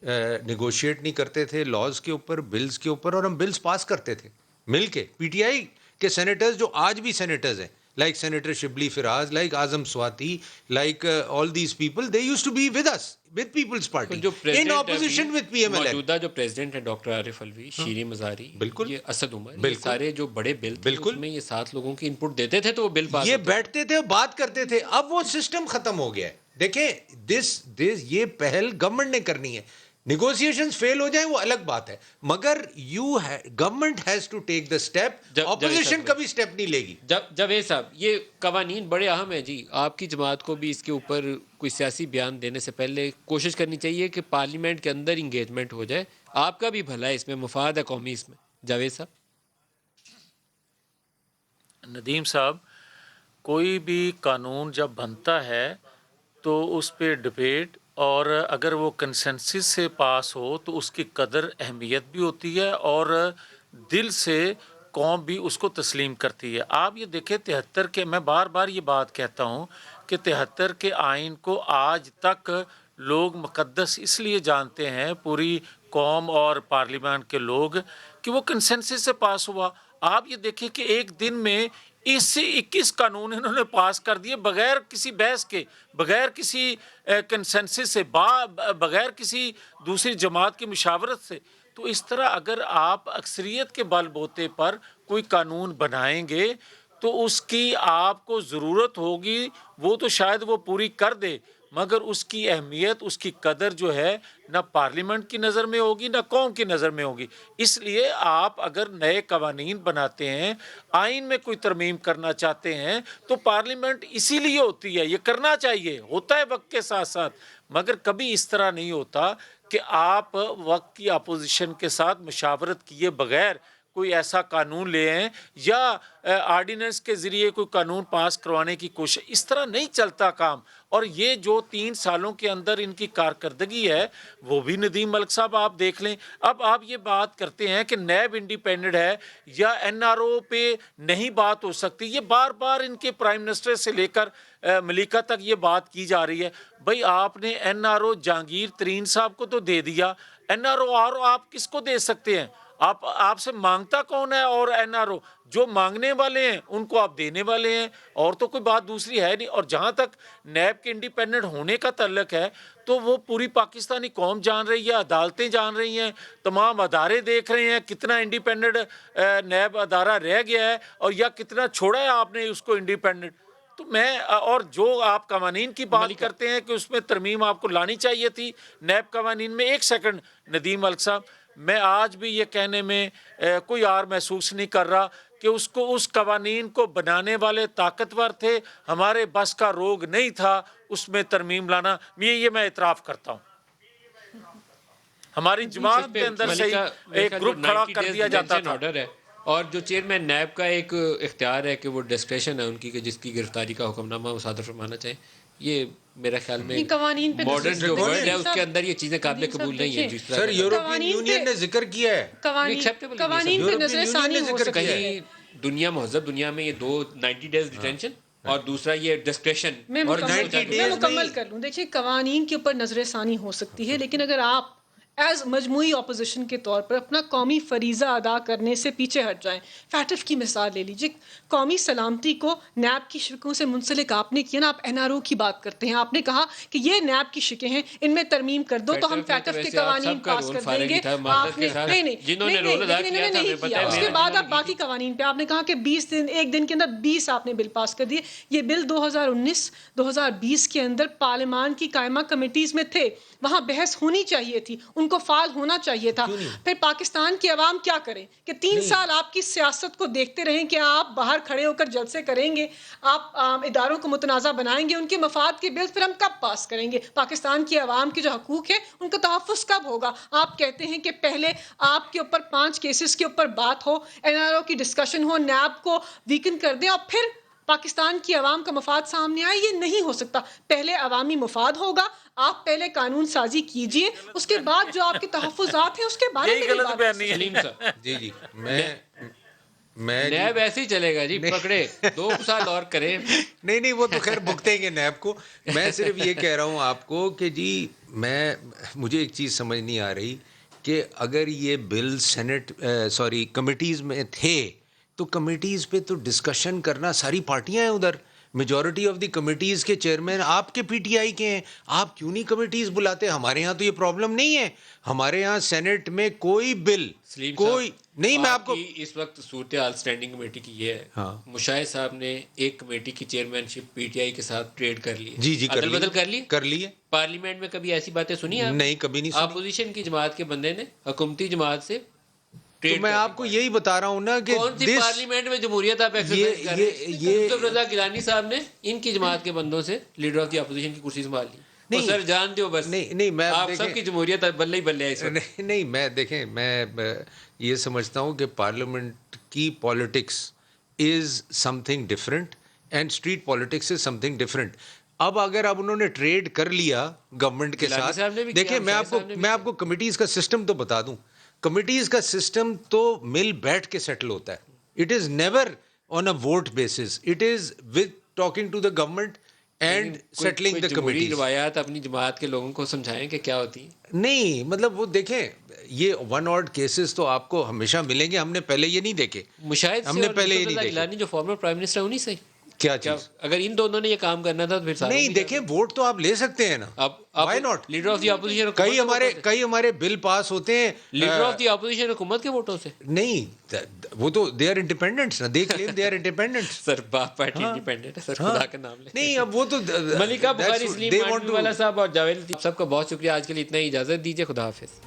Speaker 2: نیگوشیٹ نہیں کرتے تھے لاز کے اوپر, بلز کے اوپر, اور ہم بلز پاس کرتے تھے مل کے. پی ٹی آئی کے سینیٹرز جو آج بھی سینیٹرز ہیں, like Senator Shibli Firaz, like Azam Swati, like all these people, they used to be with us, with People's Party, in opposition with PMLN.
Speaker 1: موجودہ جو پریزیڈنٹ ہے ڈاکٹر عارف الوی, شیریں مزاری,
Speaker 2: بالکل,
Speaker 1: یہ اسد عمر, یہ سارے جو بڑے بل تھے اس میں یہ 7 لوگوں کی انپٹ دیتے تھے تو وہ بل پاس
Speaker 2: یہ بیٹھتے تھے, بات کرتے تھے. اب وہ سسٹم ختم ہو گیا ہے. دیکھیں یہ پہل گورنمنٹ نے کرنی ہے. نیگوسیشنز فیل ہو جائیں وہ الگ بات ہے, مگر government has to take the step. Opposition کبھی اسٹیپ نہیں لے گی.
Speaker 1: جاوید صاحب, یہ قوانین بڑے اہم ہیں جی. آپ کی جماعت کو بھی اس کے اوپر کوئی سیاسی بیان دینے سے پہلے کوشش کرنی چاہیے کہ پارلیمنٹ کے اندر انگیجمنٹ ہو جائے. آپ کا بھی بھلا ہے اس میں, مفاد ہے قومی اس میں. جاوید صاحب.
Speaker 3: ندیم صاحب, کوئی بھی قانون جب بنتا ہے تو اس پہ ڈبیٹ, اور اگر وہ کنسنسس سے پاس ہو تو اس کی قدر اہمیت بھی ہوتی ہے اور دل سے قوم بھی اس کو تسلیم کرتی ہے. آپ یہ دیکھیں 73 کے, میں بار بار یہ بات کہتا ہوں کہ 73 کے آئین کو آج تک لوگ مقدس اس لیے جانتے ہیں, پوری قوم اور پارلیمان کے لوگ, کہ وہ کنسنسس سے پاس ہوا. آپ یہ دیکھیں کہ ایک دن میں 21 قانون انہوں نے پاس کر دیے بغیر کسی بحث کے, بغیر کسی کنسنسس سے, بغیر کسی دوسری جماعت کی مشاورت سے. تو اس طرح اگر آپ اکثریت کے بل بوتے پر کوئی قانون بنائیں گے تو اس کی آپ کو ضرورت ہوگی, وہ تو شاید وہ پوری کر دے, مگر اس کی اہمیت, اس کی قدر جو ہے نہ پارلیمنٹ کی نظر میں ہوگی نہ قوم کی نظر میں ہوگی. اس لیے آپ اگر نئے قوانین بناتے ہیں, آئین میں کوئی ترمیم کرنا چاہتے ہیں, تو پارلیمنٹ اسی لیے ہوتی ہے, یہ کرنا چاہیے, ہوتا ہے وقت کے ساتھ ساتھ, مگر کبھی اس طرح نہیں ہوتا کہ آپ وقت کی اپوزیشن کے ساتھ مشاورت کیے بغیر کوئی ایسا قانون لے آئیں یا آرڈیننس کے ذریعے کوئی قانون پاس کروانے کی کوشش. اس طرح نہیں چلتا کام. اور یہ جو 3 سالوں کے اندر ان کی کارکردگی ہے وہ بھی ندیم ملک صاحب آپ دیکھ لیں. اب آپ یہ بات کرتے ہیں کہ نیب انڈیپینڈنٹ ہے یا این آر او پہ نہیں بات ہو سکتی, یہ بار بار ان کے پرائم منسٹر سے لے کر ملیکا تک یہ بات کی جا رہی ہے. بھائی آپ نے این آر او جہانگیر ترین صاحب کو تو دے دیا, این آر او آپ کس کو دے سکتے ہیں؟ آپ سے مانگتا کون ہے؟ اور این آر او جو مانگنے والے ہیں ان کو آپ دینے والے ہیں، اور تو کوئی بات دوسری ہے نہیں۔ اور جہاں تک نیب کے انڈیپینڈنٹ ہونے کا تعلق ہے تو وہ پوری پاکستانی قوم جان رہی ہے، عدالتیں جان رہی ہیں، تمام ادارے دیکھ رہے ہیں کتنا انڈیپینڈنٹ نیب ادارہ رہ گیا ہے اور یا کتنا چھوڑا ہے آپ نے اس کو انڈیپینڈنٹ۔ تو میں اور جو آپ قوانین کی بات کرتے ہیں کہ اس میں ترمیم آپ کو لانی چاہیے تھی نیب قوانین میں، ایک سیکنڈ ندیم ملک صاحب، میں آج بھی یہ کہنے میں کوئی آر محسوس نہیں کر رہا کہ اس قوانین کو بنانے والے طاقتور تھے، ہمارے بس کا روگ نہیں تھا اس میں ترمیم لانا، یہ میں اعتراف کرتا ہوں۔ ہماری جماعت کے اندر سے ایک گروپ کھڑا کر دیا جاتا تھا۔
Speaker 1: ہے اور جو چیئرمین نیب کا ایک اختیار ہے کہ وہ ڈسکریشن ہے ان کی کہ جس کی گرفتاری کا حکم نامہ وہ صادر فرمانا چاہیں، یہ میرا خیال میں
Speaker 4: قوانین پہ
Speaker 1: ماڈرن جو ورلڈ ہے اس کے اندر یہ چیزیں قابل قبول نہیں ہیں۔ جس طرح
Speaker 2: سر یورپین یونین نے ذکر کیا ہے،
Speaker 4: قوانین پہ نظر ثانی ہو سکتی ہے۔
Speaker 1: کہیں دنیا مہذب دنیا میں یہ دو 90 ڈیز ڈیٹینشن اور دوسرا یہ ڈسکریشن
Speaker 4: میں مکمل کر لوں۔ دیکھیے قوانین کے اوپر نظر ثانی ہو سکتی ہے، لیکن اگر آپ ایز مجموعی اپوزیشن کے طور پر اپنا قومی فریضہ ادا کرنے سے پیچھے ہٹ جائیں، فیٹف کی مثال لے لیجیے، قومی سلامتی کو نیب کی شقوں سے منسلک آپ نے کیا نا، آپ این آر او کی بات کرتے ہیں، آپ نے کہا کہ یہ نیب کی شقیں ہیں ان میں ترمیم کر دو تو ہم فیٹف کے قوانین پاس کر دیں گے۔ آپ نے نہیں کیا، اس کے بعد آپ باقی قوانین پہ آپ نے کہا کہ 20 دن، ایک دن کے اندر 20 آپ نے بل پاس کر دیے۔ یہ بل 2019-2020 کے اندر پارلیمان کی قائمہ کمیٹیز میں تھے، وہاں بحث ہونی چاہیے تھی، ان کو فعال ہونا چاہیے تھا۔ پھر پاکستان کی عوام کیا کریں کہ 3 سال آپ کی سیاست کو دیکھتے رہیں کہ آپ باہر کھڑے ہو کر جلسے کریں گے، آپ اداروں کو متنازع بنائیں گے، ان کے مفاد کے بل پھر ہم کب پاس کریں گے؟ پاکستان کی عوام کے جو حقوق ہیں ان کا تحفظ کب ہوگا؟ آپ کہتے ہیں کہ پہلے آپ کے اوپر 5 کیسز کے اوپر بات ہو، این آر او کی ڈسکشن ہو، نیب کو ویکن کر دیں اور پھر پاکستان کی عوام کا مفاد سامنے آئے۔ یہ نہیں ہو سکتا، پہلے عوامی مفاد ہوگا، آپ پہلے قانون سازی کیجئے، اس کے بعد جو آپ کے تحفظات ہیں اس کے بارے میں
Speaker 3: غلط بیانی ہے۔
Speaker 1: سلیم صاحب
Speaker 2: جی میں
Speaker 1: نیب ایسے ہی چلے گا جی، پکڑے 2 سال اور کریں۔
Speaker 2: نہیں وہ تو خیر بھگتیں گے نیب کو۔ میں صرف یہ کہہ رہا ہوں آپ کو کہ جی مجھے ایک چیز سمجھ نہیں آ رہی کہ اگر یہ بل کمیٹیز میں تھے تو کمیٹیز پہ تو ڈسکشن کرنا، ساری پارٹیاں ہیں ادھر، میجورٹی آف دی کمیٹیز کے چیئرمین آپ کے پی ٹی آئی کے ہیں، آپ کیوں نہیں کمیٹیز بلاتے؟ ہمارے یہاں تو یہ پرابلم نہیں ہے، ہمارے یہاں سینٹ میں کوئی بل کوئی نہیں۔ میں آپ کو
Speaker 1: اس وقت صورتحال اسٹینڈنگ کمیٹی کی یہ ہے، مشاہد صاحب نے ایک کمیٹی کی چیئرمین شپ پی ٹی آئی کے ساتھ ٹریڈ کر لی،
Speaker 2: جی
Speaker 1: بدل
Speaker 2: کر لیے۔
Speaker 1: پارلیمنٹ میں کبھی ایسی باتیں سنی ہیں؟
Speaker 2: نہیں، کبھی نہیں سنی۔
Speaker 1: اپوزیشن کی جماعت کے بندے نے حکومتی جماعت سے
Speaker 2: تو میں آپ کو یہی بتا رہا ہوں نا کہ
Speaker 1: کون سی پارلیمنٹ میں جمہوریت آپ ایکسرسائز کر رہے ہیں؟ یوسف رضا گیلانی صاحب نے ان کی جماعت کے بندوں سے لیڈر آف دی اپوزیشن کی کرسی سنبھال لی۔ سر جان دو بس،
Speaker 2: نہیں میں
Speaker 1: آپ سب کی جمہوریت بلے ہی بلے ہے۔
Speaker 2: نہیں میں دیکھیں، میں یہ سمجھتا ہوں کہ پارلیمنٹ کی politics is something different and street politics is something different. اب اگر اب انہوں نے ٹریڈ کر لیا گورنمنٹ کے ساتھ، دیکھیں میں آپ کو کمیٹیز کا سسٹم تو بتا دوں، کمیٹیز کا سسٹم تو مل بیٹھ کے سیٹل ہوتا ہے، it is never on a vote basis, it is with talking to the government and settling the committees.
Speaker 1: روایات اپنی جماعت کے لوگوں کو سمجھائیں کہ کیا ہوتی ہے۔
Speaker 2: نہیں مطلب وہ دیکھیں، یہ ون آڈ کیسز تو آپ کو ہمیشہ ملیں گے، ہم نے پہلے یہ نہیں دیکھے،
Speaker 1: مشاہد
Speaker 2: ہم نے پہلے یہ نہیں دیکھے۔
Speaker 1: گیلانی جو فارمر پرائم منسٹر انہی سے
Speaker 2: کیا چیز؟
Speaker 1: اگر ان دونوں نے یہ کام کرنا تھا تو پھر
Speaker 2: نہیں دیکھیں، ووٹ تو آپ لے سکتے ہیں نا، why not?
Speaker 1: Leader of the opposition
Speaker 2: کئی ہمارے بل پاس ہوتے ہیں
Speaker 1: لیڈر آف دی اپوزیشن حکومت کے ووٹوں سے۔
Speaker 2: نہیں وہ تو دے آر انڈیپینڈنٹس نا، دے کلیم دے آر انڈیپینڈنٹس۔
Speaker 1: سر باپ پارٹی انڈیپینڈنٹ ہے سر، خدا کا نام لے۔
Speaker 2: نہیں اب وہ تو
Speaker 1: ملکہ بخاری، سلیم مانڈی والا صاحب اور جاوید لطیف، سب کا بہت شکریہ۔ آج کے لیے اتنا ہی، اجازت دیجیے، خدا حافظ۔